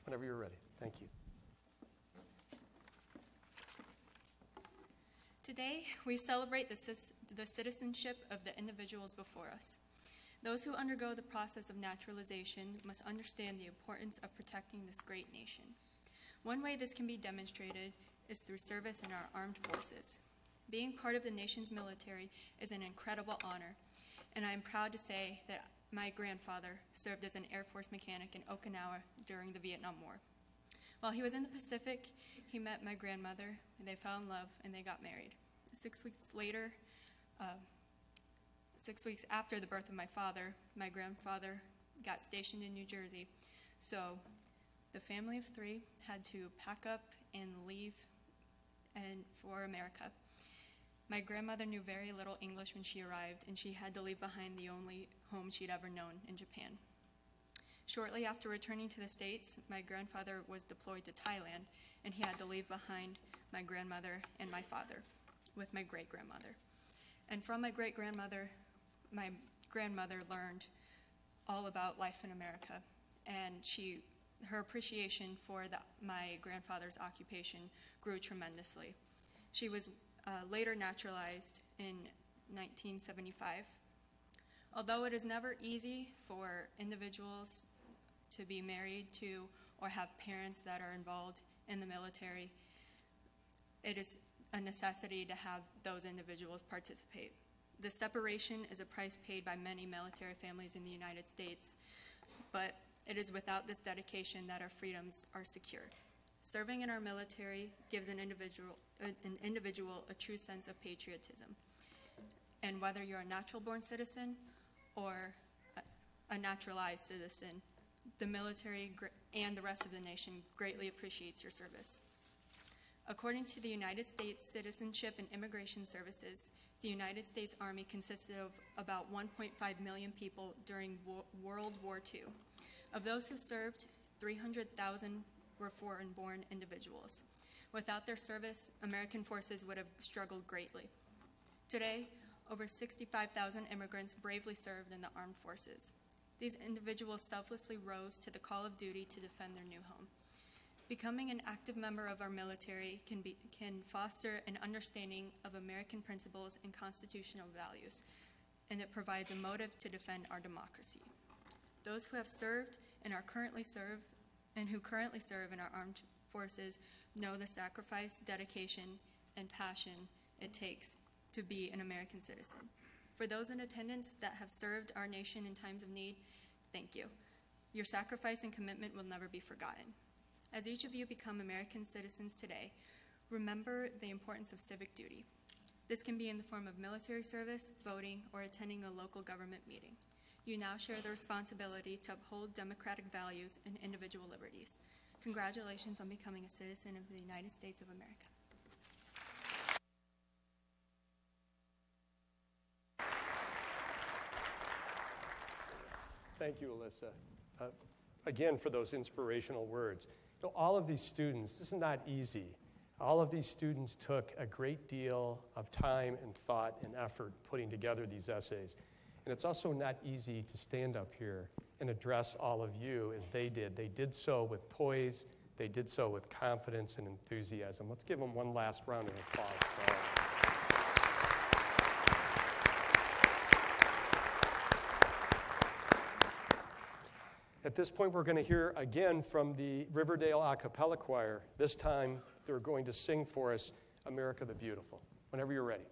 whenever you're ready. Thank you. Today, we celebrate the citizenship of the individuals before us. Those who undergo the process of naturalization must understand the importance of protecting this great nation. One way this can be demonstrated is through service in our armed forces. Being part of the nation's military is an incredible honor, and I am proud to say that my grandfather served as an Air Force mechanic in Okinawa during the Vietnam War. While he was in the Pacific, he met my grandmother, and they fell in love, and they got married. 6 weeks after the birth of my father, my grandfather got stationed in New Jersey. So the family of three had to pack up and leave for America. My grandmother knew very little English when she arrived, and she had to leave behind the only home she'd ever known in Japan. Shortly after returning to the States, my grandfather was deployed to Thailand, and he had to leave behind my grandmother and my father with my great-grandmother. And from my great-grandmother, my grandmother learned all about life in America, and her appreciation for my grandfather's occupation grew tremendously. She was later naturalized in 1975. Although it is never easy for individuals to be married to or have parents that are involved in the military, it is a necessity to have those individuals participate. The separation is a price paid by many military families in the United States, but it is without this dedication that our freedoms are secure. Serving in our military gives an individual a true sense of patriotism. And whether you're a natural-born citizen or a naturalized citizen, the military and the rest of the nation greatly appreciates your service. According to the United States Citizenship and Immigration Services, the United States Army consisted of about 1.5 million people during World War II. Of those who served, 300,000 were foreign-born individuals. Without their service, American forces would have struggled greatly. Today, over 65,000 immigrants bravely served in the armed forces. These individuals selflessly rose to the call of duty to defend their new home. Becoming an active member of our military can foster an understanding of American principles and constitutional values, and it provides a motive to defend our democracy. Those who have served and who currently serve in our armed forces know the sacrifice, dedication, and passion it takes to be an American citizen. For those in attendance that have served our nation in times of need, thank you. Your sacrifice and commitment will never be forgotten. As each of you become American citizens today, remember the importance of civic duty. This can be in the form of military service, voting, or attending a local government meeting. You now share the responsibility to uphold democratic values and individual liberties. Congratulations on becoming a citizen of the United States of America. Thank you, Alyssa, again for those inspirational words. You know, all of these students, this is not easy. All of these students took a great deal of time and thought and effort putting together these essays. And it's also not easy to stand up here and address all of you as they did. They did so with poise. They did so with confidence and enthusiasm. Let's give them one last round of applause. At this point, we're going to hear again from the Riverdale A Cappella Choir. This time, they're going to sing for us America the Beautiful. Whenever you're ready.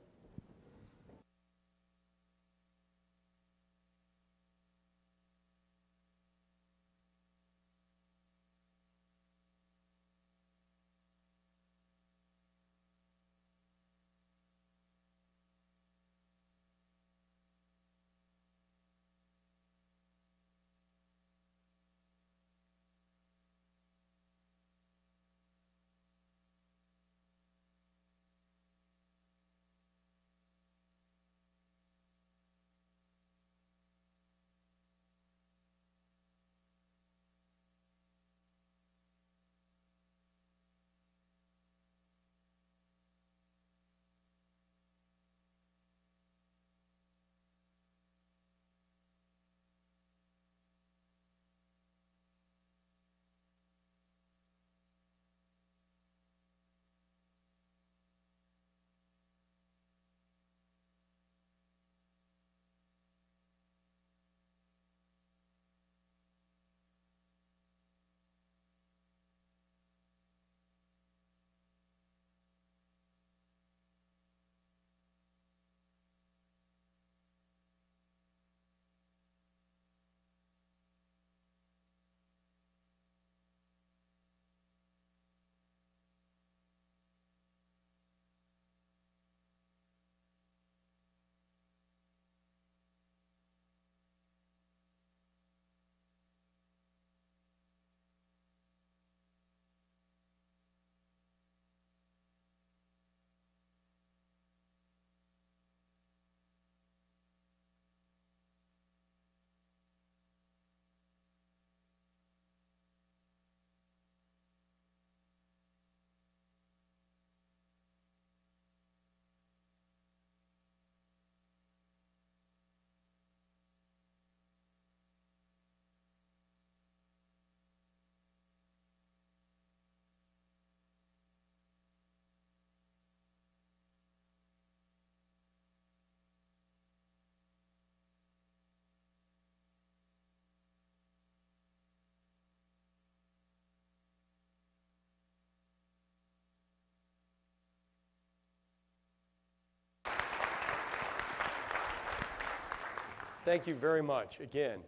Thank you very much, again,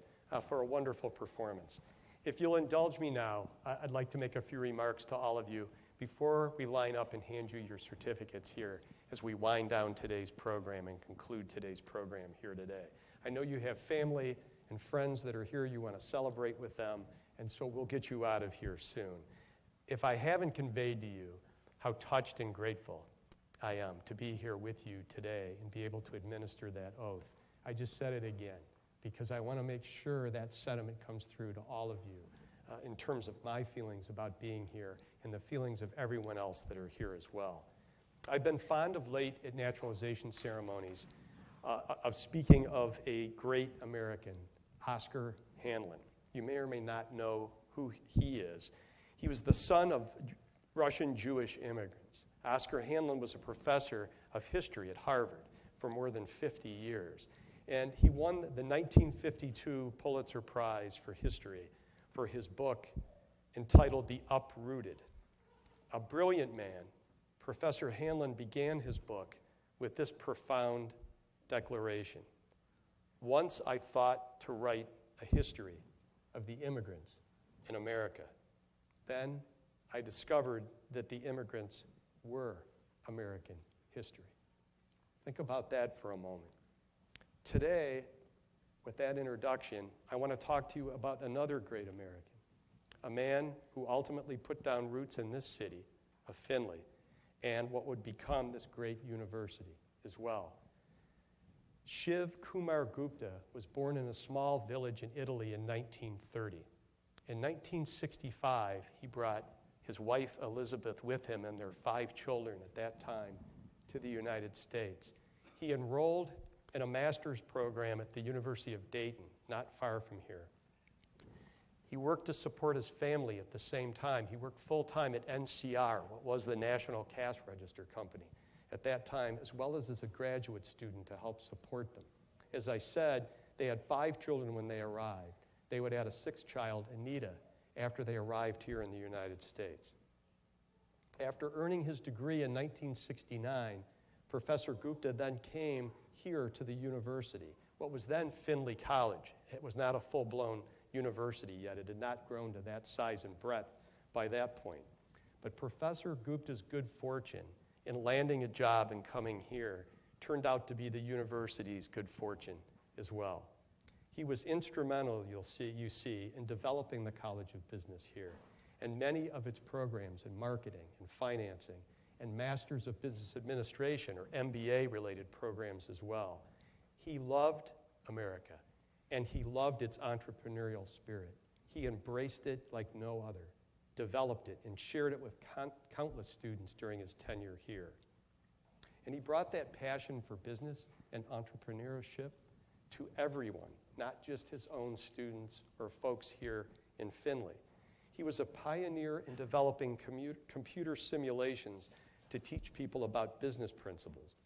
for a wonderful performance. If you'll indulge me now, I'd like to make a few remarks to all of you before we line up and hand you your certificates here as we wind down today's program and conclude today's program here today. I know you have family and friends that are here. You want to celebrate with them, and so we'll get you out of here soon. If I haven't conveyed to you how touched and grateful I am to be here with you today and be able to administer that oath, I just said it again because I want to make sure that sentiment comes through to all of you in terms of my feelings about being here and the feelings of everyone else that are here as well. I've been fond of late at naturalization ceremonies of speaking of a great American, Oscar Handlen. You may or may not know who he is. He was the son of Russian Jewish immigrants. Oscar Handlen was a professor of history at Harvard for more than 50 years. And he won the 1952 Pulitzer Prize for History for his book entitled The Uprooted. A brilliant man, Professor Handlen began his book with this profound declaration. Once I thought to write a history of the immigrants in America. Then I discovered that the immigrants were American history. Think about that for a moment. Today, with that introduction, I want to talk to you about another great American, a man who ultimately put down roots in this city of Findlay and what would become this great university as well. Shiv Kumar Gupta was born in a small village in Italy in 1930. In 1965, he brought his wife Elizabeth with him and their 5 children at that time to the United States. He enrolled in a master's program at the University of Dayton, not far from here. He worked to support his family at the same time. He worked full-time at NCR, what was the National Cash Register Company at that time, as well as a graduate student to help support them. As I said, they had 5 children when they arrived. They would add a 6th child, Anita, after they arrived here in the United States. After earning his degree in 1969, Professor Gupta then came here to the university, what was then Findlay College. It was not a full-blown university yet. It had not grown to that size and breadth by that point. But Professor Gupta's good fortune in landing a job and coming here turned out to be the university's good fortune as well. He was instrumental, you see, in developing the College of Business here, and many of its programs in marketing and financing and Masters of Business Administration, or MBA-related programs as well. He loved America, and he loved its entrepreneurial spirit. He embraced it like no other, developed it, and shared it with countless students during his tenure here. And he brought that passion for business and entrepreneurship to everyone, not just his own students or folks here in Findlay. He was a pioneer in developing computer simulations to teach people about business principles.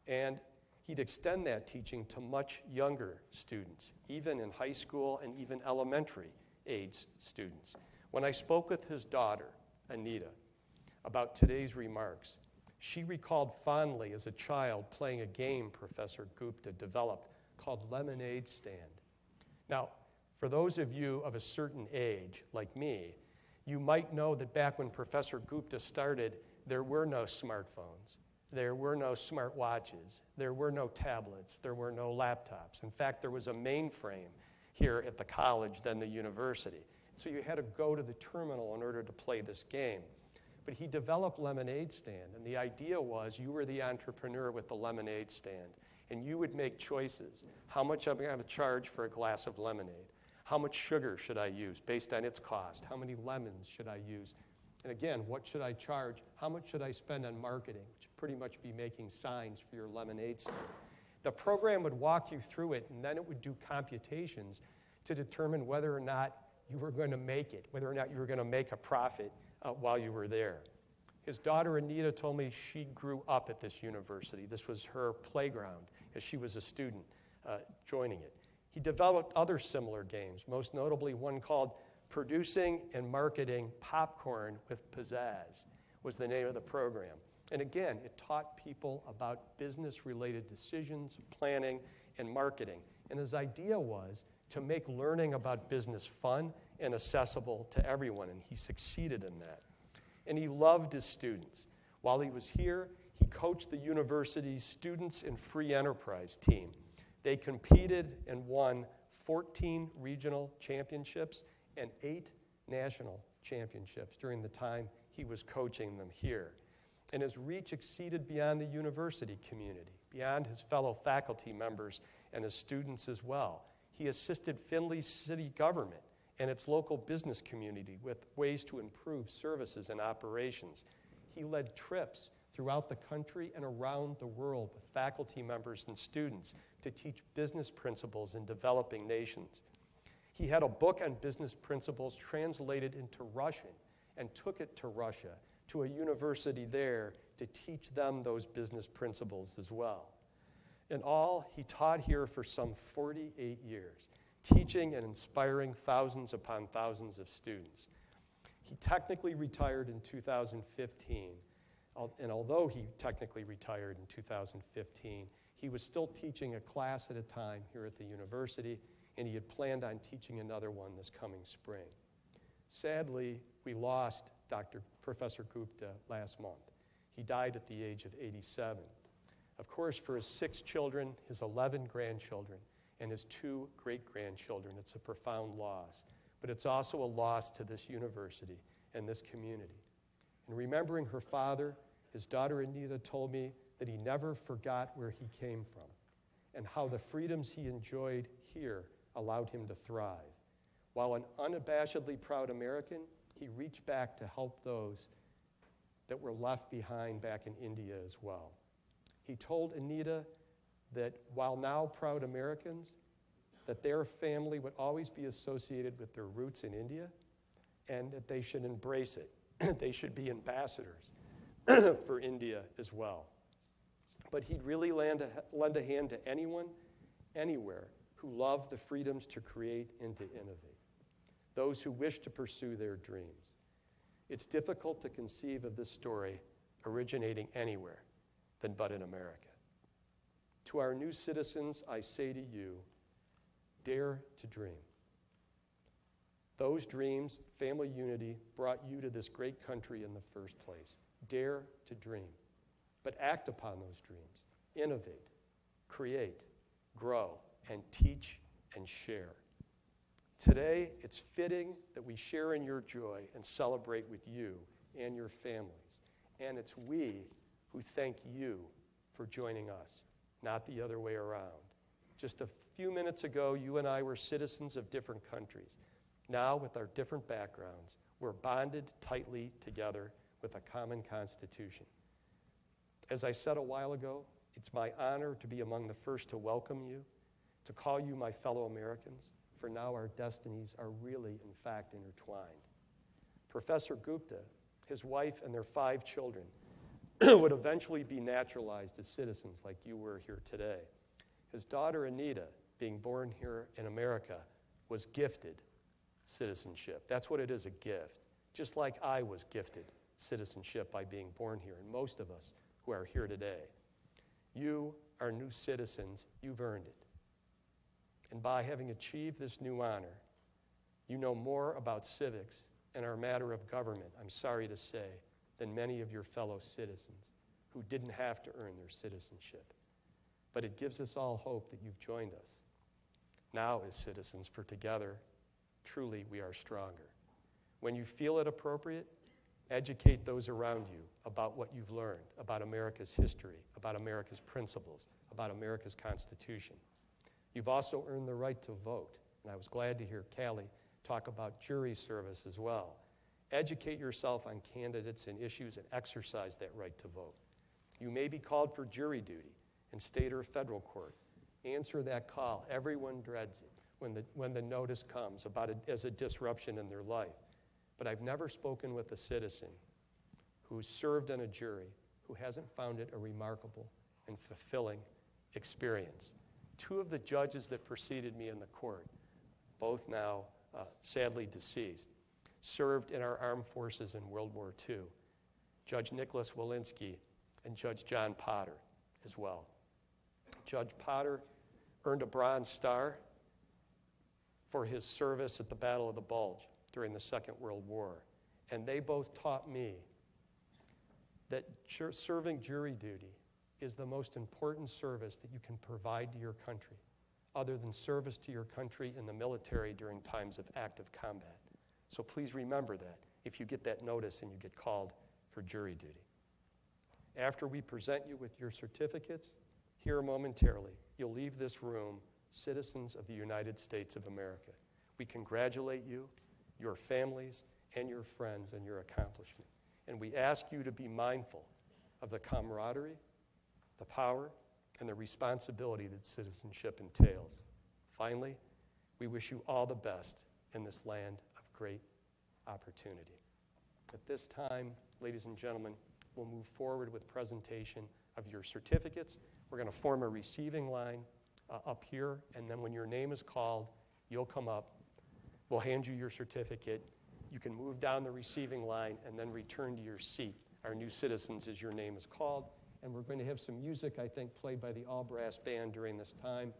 And he'd extend that teaching to much younger students, even in high school and even elementary age students. When I spoke with his daughter, Anita, about today's remarks, she recalled fondly as a child playing a game Professor Gupta developed called Lemonade Stand. Now, for those of you of a certain age, like me, you might know that back when Professor Gupta started, there were no smartphones, there were no smartwatches, there were no tablets, there were no laptops. In fact, there was a mainframe here at the college, then the university. So you had to go to the terminal in order to play this game. But he developed Lemonade Stand, and the idea was you were the entrepreneur with the lemonade stand, and you would make choices. How much am I going to charge for a glass of lemonade? How much sugar should I use based on its cost? How many lemons should I use? And again, what should I charge? How much should I spend on marketing, which would pretty much be making signs for your lemonade stand? The program would walk you through it, and then it would do computations to determine whether or not you were going to make it, whether or not you were going to make a profit while you were there. His daughter Anita told me she grew up at this university. This was her playground as she was a student joining it. He developed other similar games, most notably one called Producing and Marketing Popcorn with Pizzazz was the name of the program. And again, it taught people about business-related decisions, planning, and marketing. And his idea was to make learning about business fun and accessible to everyone, and he succeeded in that. And he loved his students. While he was here, he coached the university's Students in Free Enterprise team. They competed and won 14 regional championships and 8 national championships during the time he was coaching them here. And his reach exceeded beyond the university community, beyond his fellow faculty members and his students as well. He assisted Findlay city government and its local business community with ways to improve services and operations. He led trips throughout the country and around the world with faculty members and students to teach business principles in developing nations. He had a book on business principles translated into Russian and took it to Russia, to a university there, to teach them those business principles as well. In all, he taught here for some 48 years, teaching and inspiring thousands upon thousands of students. He technically retired in 2015, and although he technically retired in 2015, he was still teaching a class at a time here at the university, and he had planned on teaching another one this coming spring. Sadly, we lost Professor Gupta last month. He died at the age of 87. Of course, for his 6 children, his 11 grandchildren, and his 2 great-grandchildren, it's a profound loss. But it's also a loss to this university and this community. And remembering her father, his daughter Anita told me that he never forgot where he came from and how the freedoms he enjoyed here allowed him to thrive. While an unabashedly proud American, he reached back to help those that were left behind back in India as well. He told Anita that while now proud Americans, that their family would always be associated with their roots in India and that they should embrace it. They should be ambassadors for India as well. But he'd really lend a hand to anyone, anywhere, who loved the freedoms to create and to innovate, those who wish to pursue their dreams. It's difficult to conceive of this story originating anywhere but in America. To our new citizens, I say to you, dare to dream. Those dreams, family unity, brought you to this great country in the first place. Dare to dream, but act upon those dreams. Innovate, create, grow, and teach and share. Today, it's fitting that we share in your joy and celebrate with you and your families. And it's we who thank you for joining us, not the other way around. Just a few minutes ago, you and I were citizens of different countries. Now, with our different backgrounds, we're bonded tightly together with a common constitution. As I said a while ago, it's my honor to be among the first to welcome you, to call you my fellow Americans, for now our destinies are really, in fact, intertwined. Professor Gupta, his wife, and their 5 children would eventually be naturalized as citizens like you were here today. His daughter, Anita, being born here in America, was gifted citizenship. That's what it is, a gift. Just like I was gifted citizenship by being born here, and most of us who are here today. You are new citizens. You've earned it. And by having achieved this new honor, you know more about civics and our matter of government, I'm sorry to say, than many of your fellow citizens who didn't have to earn their citizenship. But it gives us all hope that you've joined us now as citizens, for together, truly, we are stronger. When you feel it appropriate, educate those around you about what you've learned, about America's history, about America's principles, about America's Constitution. You've also earned the right to vote, and I was glad to hear Callie talk about jury service as well. Educate yourself on candidates and issues and exercise that right to vote. You may be called for jury duty in state or federal court. Answer that call. Everyone dreads it when the notice comes about it as a disruption in their life. But I've never spoken with a citizen who's served on a jury who hasn't found it a remarkable and fulfilling experience. 2 of the judges that preceded me in the court, both now sadly deceased, served in our armed forces in World War II. Judge Nicholas Walensky and Judge John Potter as well. Judge Potter earned a Bronze Star for his service at the Battle of the Bulge during the Second World War. And they both taught me that serving jury duty is the most important service that you can provide to your country, other than service to your country in the military during times of active combat. So please remember that if you get that notice and you get called for jury duty. After we present you with your certificates, here momentarily, you'll leave this room citizens of the United States of America. We congratulate you, your families, and your friends on your accomplishment. And we ask you to be mindful of the camaraderie, the power, and the responsibility that citizenship entails. Finally, we wish you all the best in this land of great opportunity. At this time, ladies and gentlemen, we'll move forward with presentation of your certificates. We're going to form a receiving line up here, and then when your name is called, you'll come up. We'll hand you your certificate. You can move down the receiving line and then return to your seat, our new citizens, as your name is called. And we're going to have some music, I think, played by the all-brass band during this time.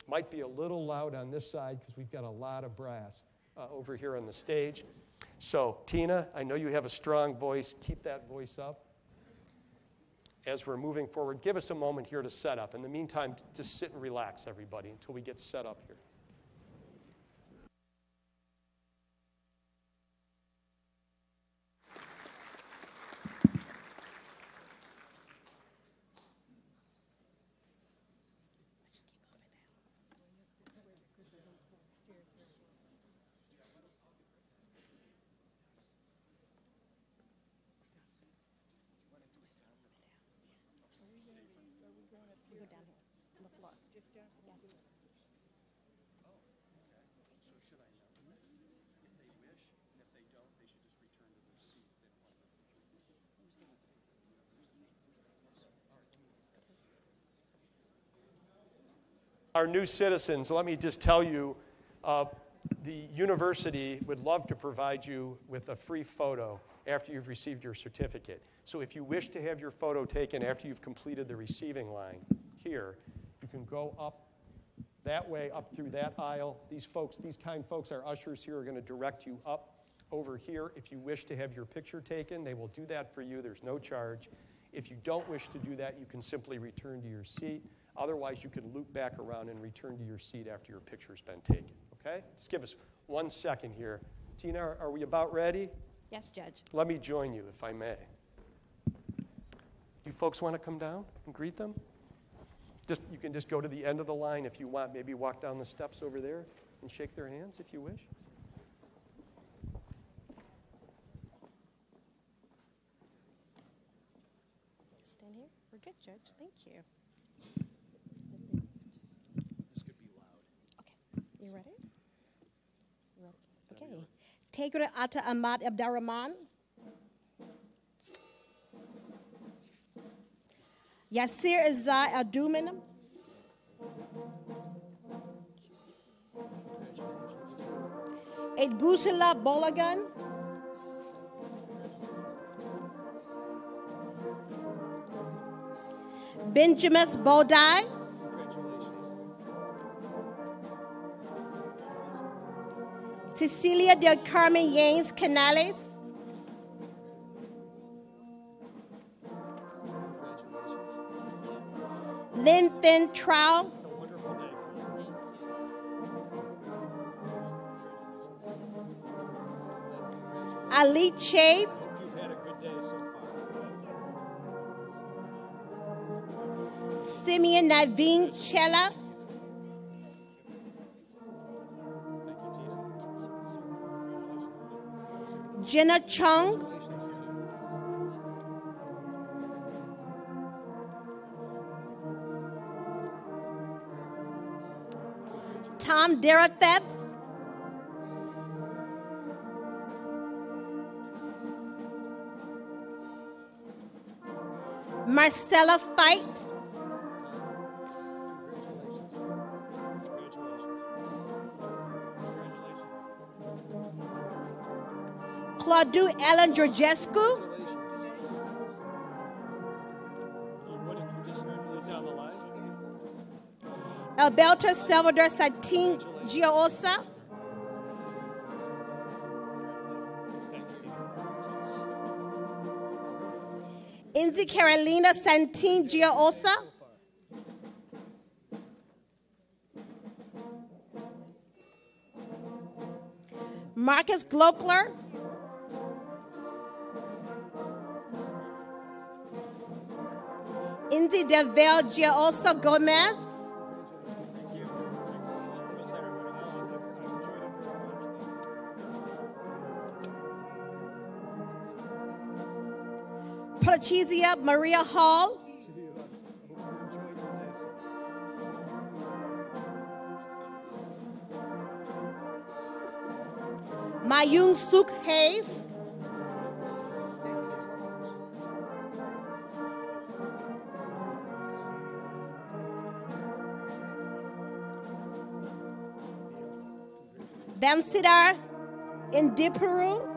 Might be a little loud on this side because we've got a lot of brass over here on the stage. So, Tina, I know you have a strong voice. Keep that voice up. As we're moving forward, give us a moment here to set up. In the meantime, just sit and relax, everybody, until we get set up here. Our new citizens, let me just tell you, the university would love to provide you with a free photo after you've received your certificate. So if you wish to have your photo taken after you've completed the receiving line here, you can go up that way, up through that aisle. These kind folks, our ushers here, are going to direct you up over here. If you wish to have your picture taken, they will do that for you. There's no charge. If you don't wish to do that, you can simply return to your seat. Otherwise, you can loop back around and return to your seat after your picture's been taken. Okay? Just give us 1 second here. Tina, are we about ready? Yes, Judge. Let me join you, if I may. You folks want to come down and greet them? You can just go to the end of the line if you want. Maybe walk down the steps over there and shake their hands if you wish. Stand here. We're good, Judge. Thank you. This could be loud. Okay. You ready? Okay. Tegre Atta Ahmad Abdurrahman. Yasir Izzah Adumin. Edbusila Bolagan. Benjamin Bodai. Cecilia del Carmen Yanes Canales. Lynn Finn Trow. Ali Chabe. You've had a good day so far. Simeon Naveen Chella. Jenna Chung. Tom Deratheth. Marcella Fight. Claudiu Ellen Georgescu. Alberto Salvador Satin Giosa. Inzi Carolina Santin Giosa. Marcus Glockler. Inzi Devel Giosa Gomez. Patricia Maria Hall. Mayun Suk Hayes. Bamsidar Indiperu.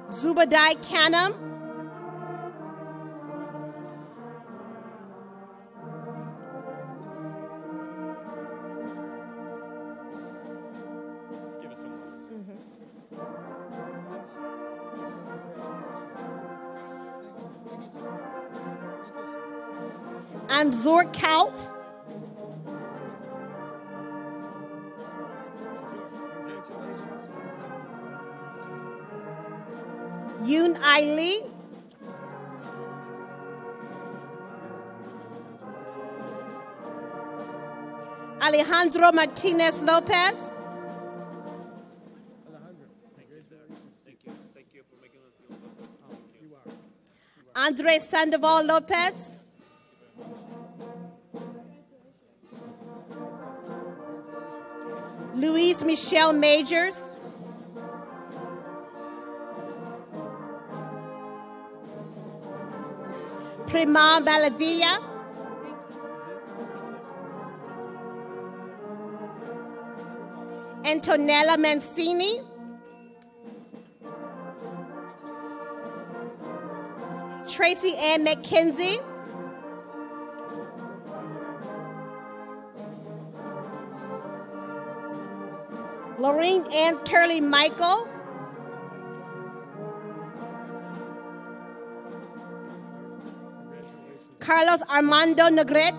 Zubadai Kanam. Just give us some. Anzor Kaut. Yoon Ai Lee. Alejandro Martinez Lopez. Andre Sandoval Lopez. Luis Michelle Majors. Prima Malavilla. Antonella Mancini, Tracy Ann McKenzie, Lorraine Ann Turley Michael, Carlos Armando Negret,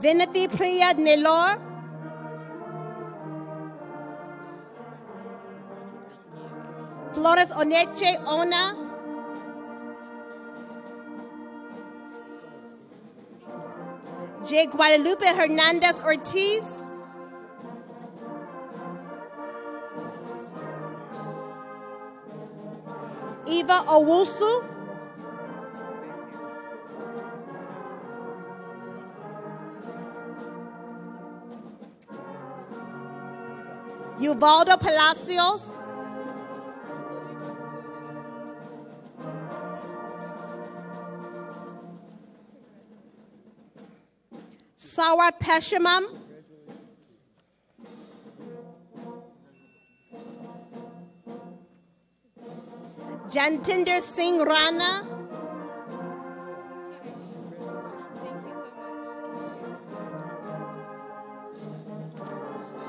Vinity Priya Nelor, Flores Oneche Ona, J. Guadalupe Hernandez Ortiz, Eva Owusu, Ubaldo Palacios, Sawa Peshamam, Jantinder Singh Rana,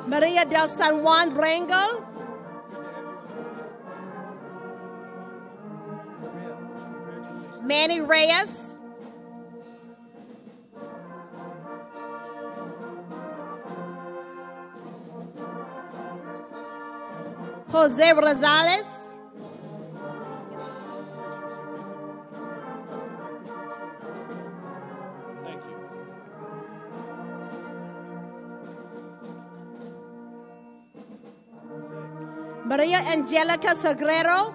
Maria del San Juan Rangel, Manny Reyes, Jose Rosales, Thank you. Maria Angelica Sagrero,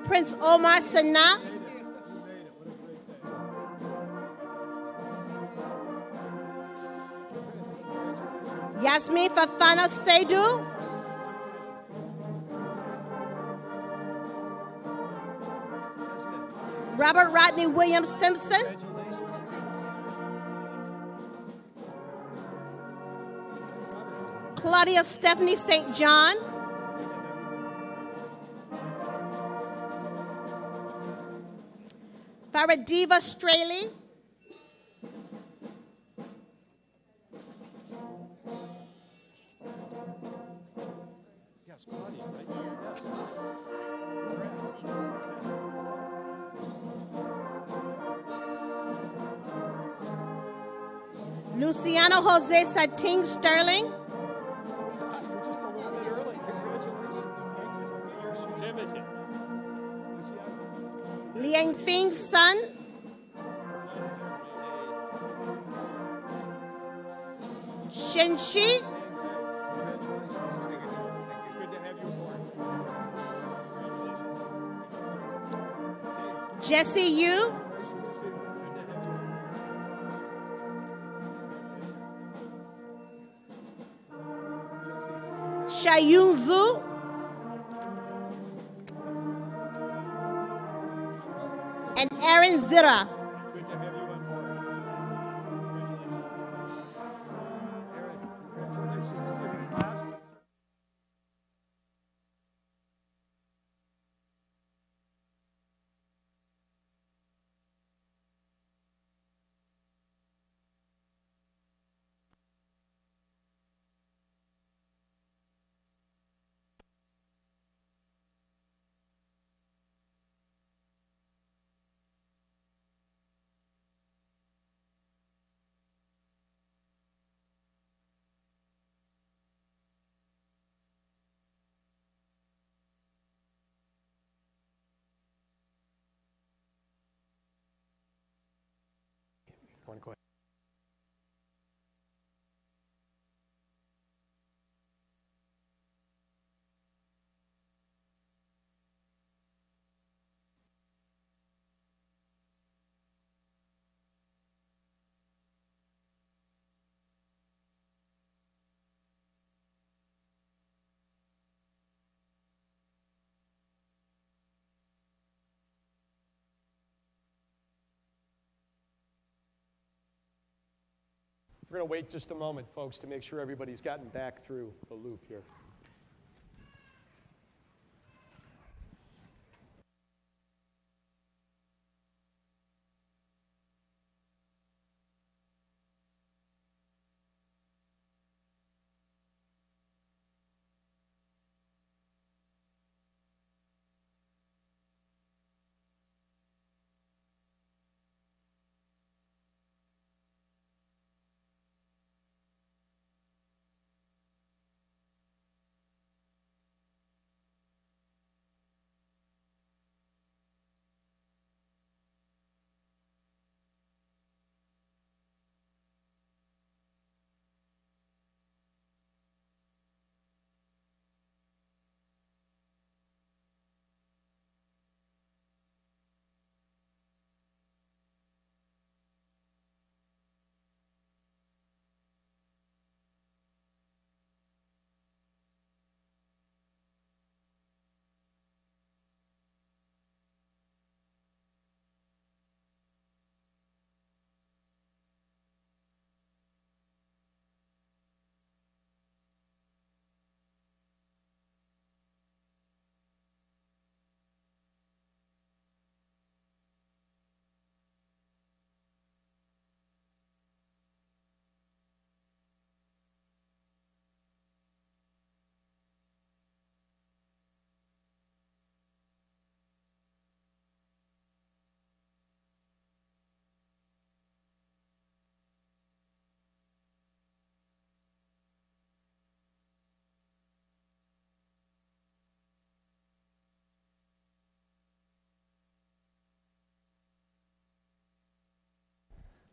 Prince Omar Sana, Yasmin Fafana Seydu, Robert Rodney Williams Simpson, Claudia Stephanie St. John, Faradiva Straley, Yes, Claudia, right? Yes. Luciano Jose Sating Sterling, You're just a little bit early. Congratulations. Your certificate. Liang Fing's son, Shenxi, Good to have you aboard. Jesse Yu, Shayun Zhu, and Aaron Zira. Good to have you on board. Aaron, congratulations to your class. One question. We're going to wait just a moment, folks, to make sure everybody's gotten back through the loop here.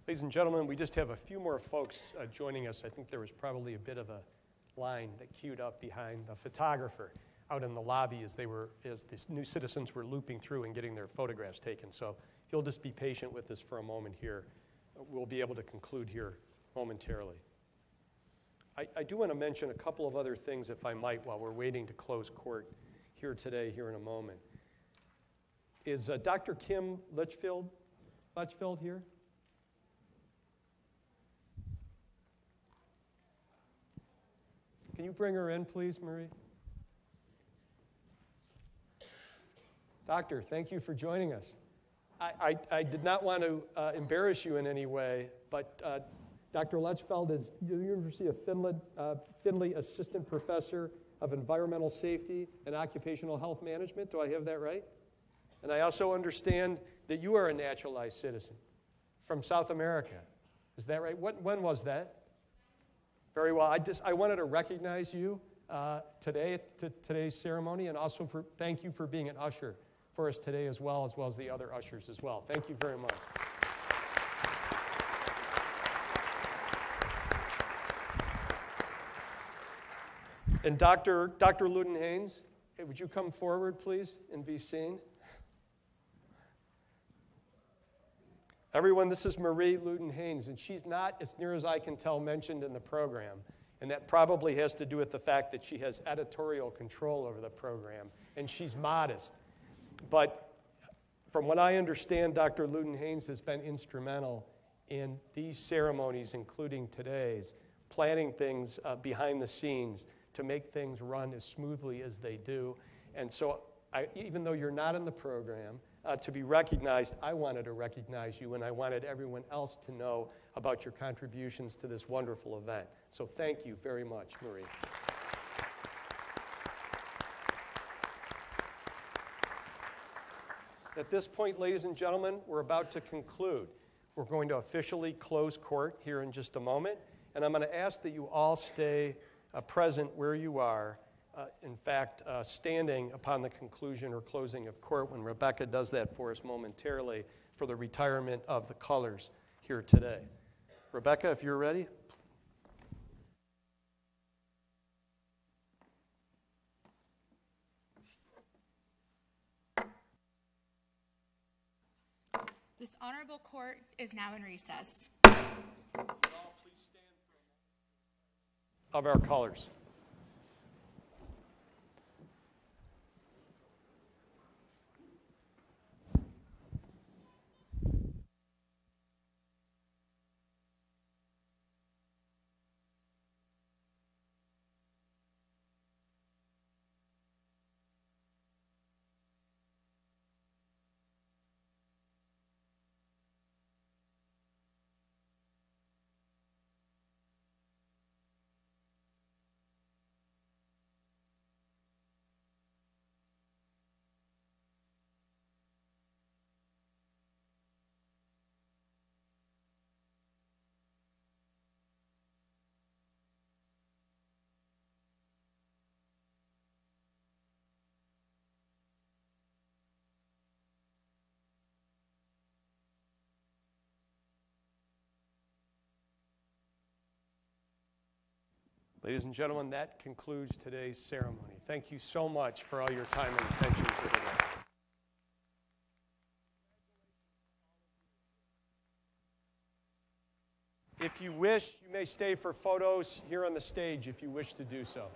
Ladies and gentlemen, we just have a few more folks joining us. I think there was probably a bit of a line that queued up behind the photographer out in the lobby as the new citizens were looping through and getting their photographs taken. So if you'll just be patient with us for a moment here, we'll be able to conclude here momentarily. I do want to mention a couple of other things, if I might, while we're waiting to close court here today, here in a moment. Is Dr. Kim Litchfield here? Can you bring her in, please, Marie? Doctor, thank you for joining us. I did not want to embarrass you in any way, but Dr. Litchfield is the University of Findlay Assistant Professor of Environmental Safety and Occupational Health Management. Do I have that right? And I also understand that you are a naturalized citizen from South America. Is that right? When was that? Very well. I wanted to recognize you today at today's ceremony, and also thank you for being an usher for us today as well as the other ushers as well. Thank you very much. And Dr. Luden-Haynes, would you come forward, please, and be seen? Everyone, this is Marie Luden-Haynes, and she's not, as near as I can tell, mentioned in the program. And that probably has to do with the fact that she has editorial control over the program, and she's modest. But from what I understand, Dr. Luden-Haynes has been instrumental in these ceremonies, including today's, planning things behind the scenes to make things run as smoothly as they do. And so even though you're not in the program, to be recognized, I wanted to recognize you, and I wanted everyone else to know about your contributions to this wonderful event. So thank you very much, Marie. At this point, ladies and gentlemen, we're about to conclude. We're going to officially close court here in just a moment, and I'm going to ask that you all stay present where you are. In fact, standing upon the conclusion or closing of court when Rebecca does that for us momentarily for the retirement of the colors here today. Rebecca, if you're ready. This honorable court is now in recess. All please stand for a moment. Of our colors. Ladies and gentlemen, that concludes today's ceremony. Thank you so much for all your time and attention here today. If you wish, you may stay for photos here on the stage if you wish to do so.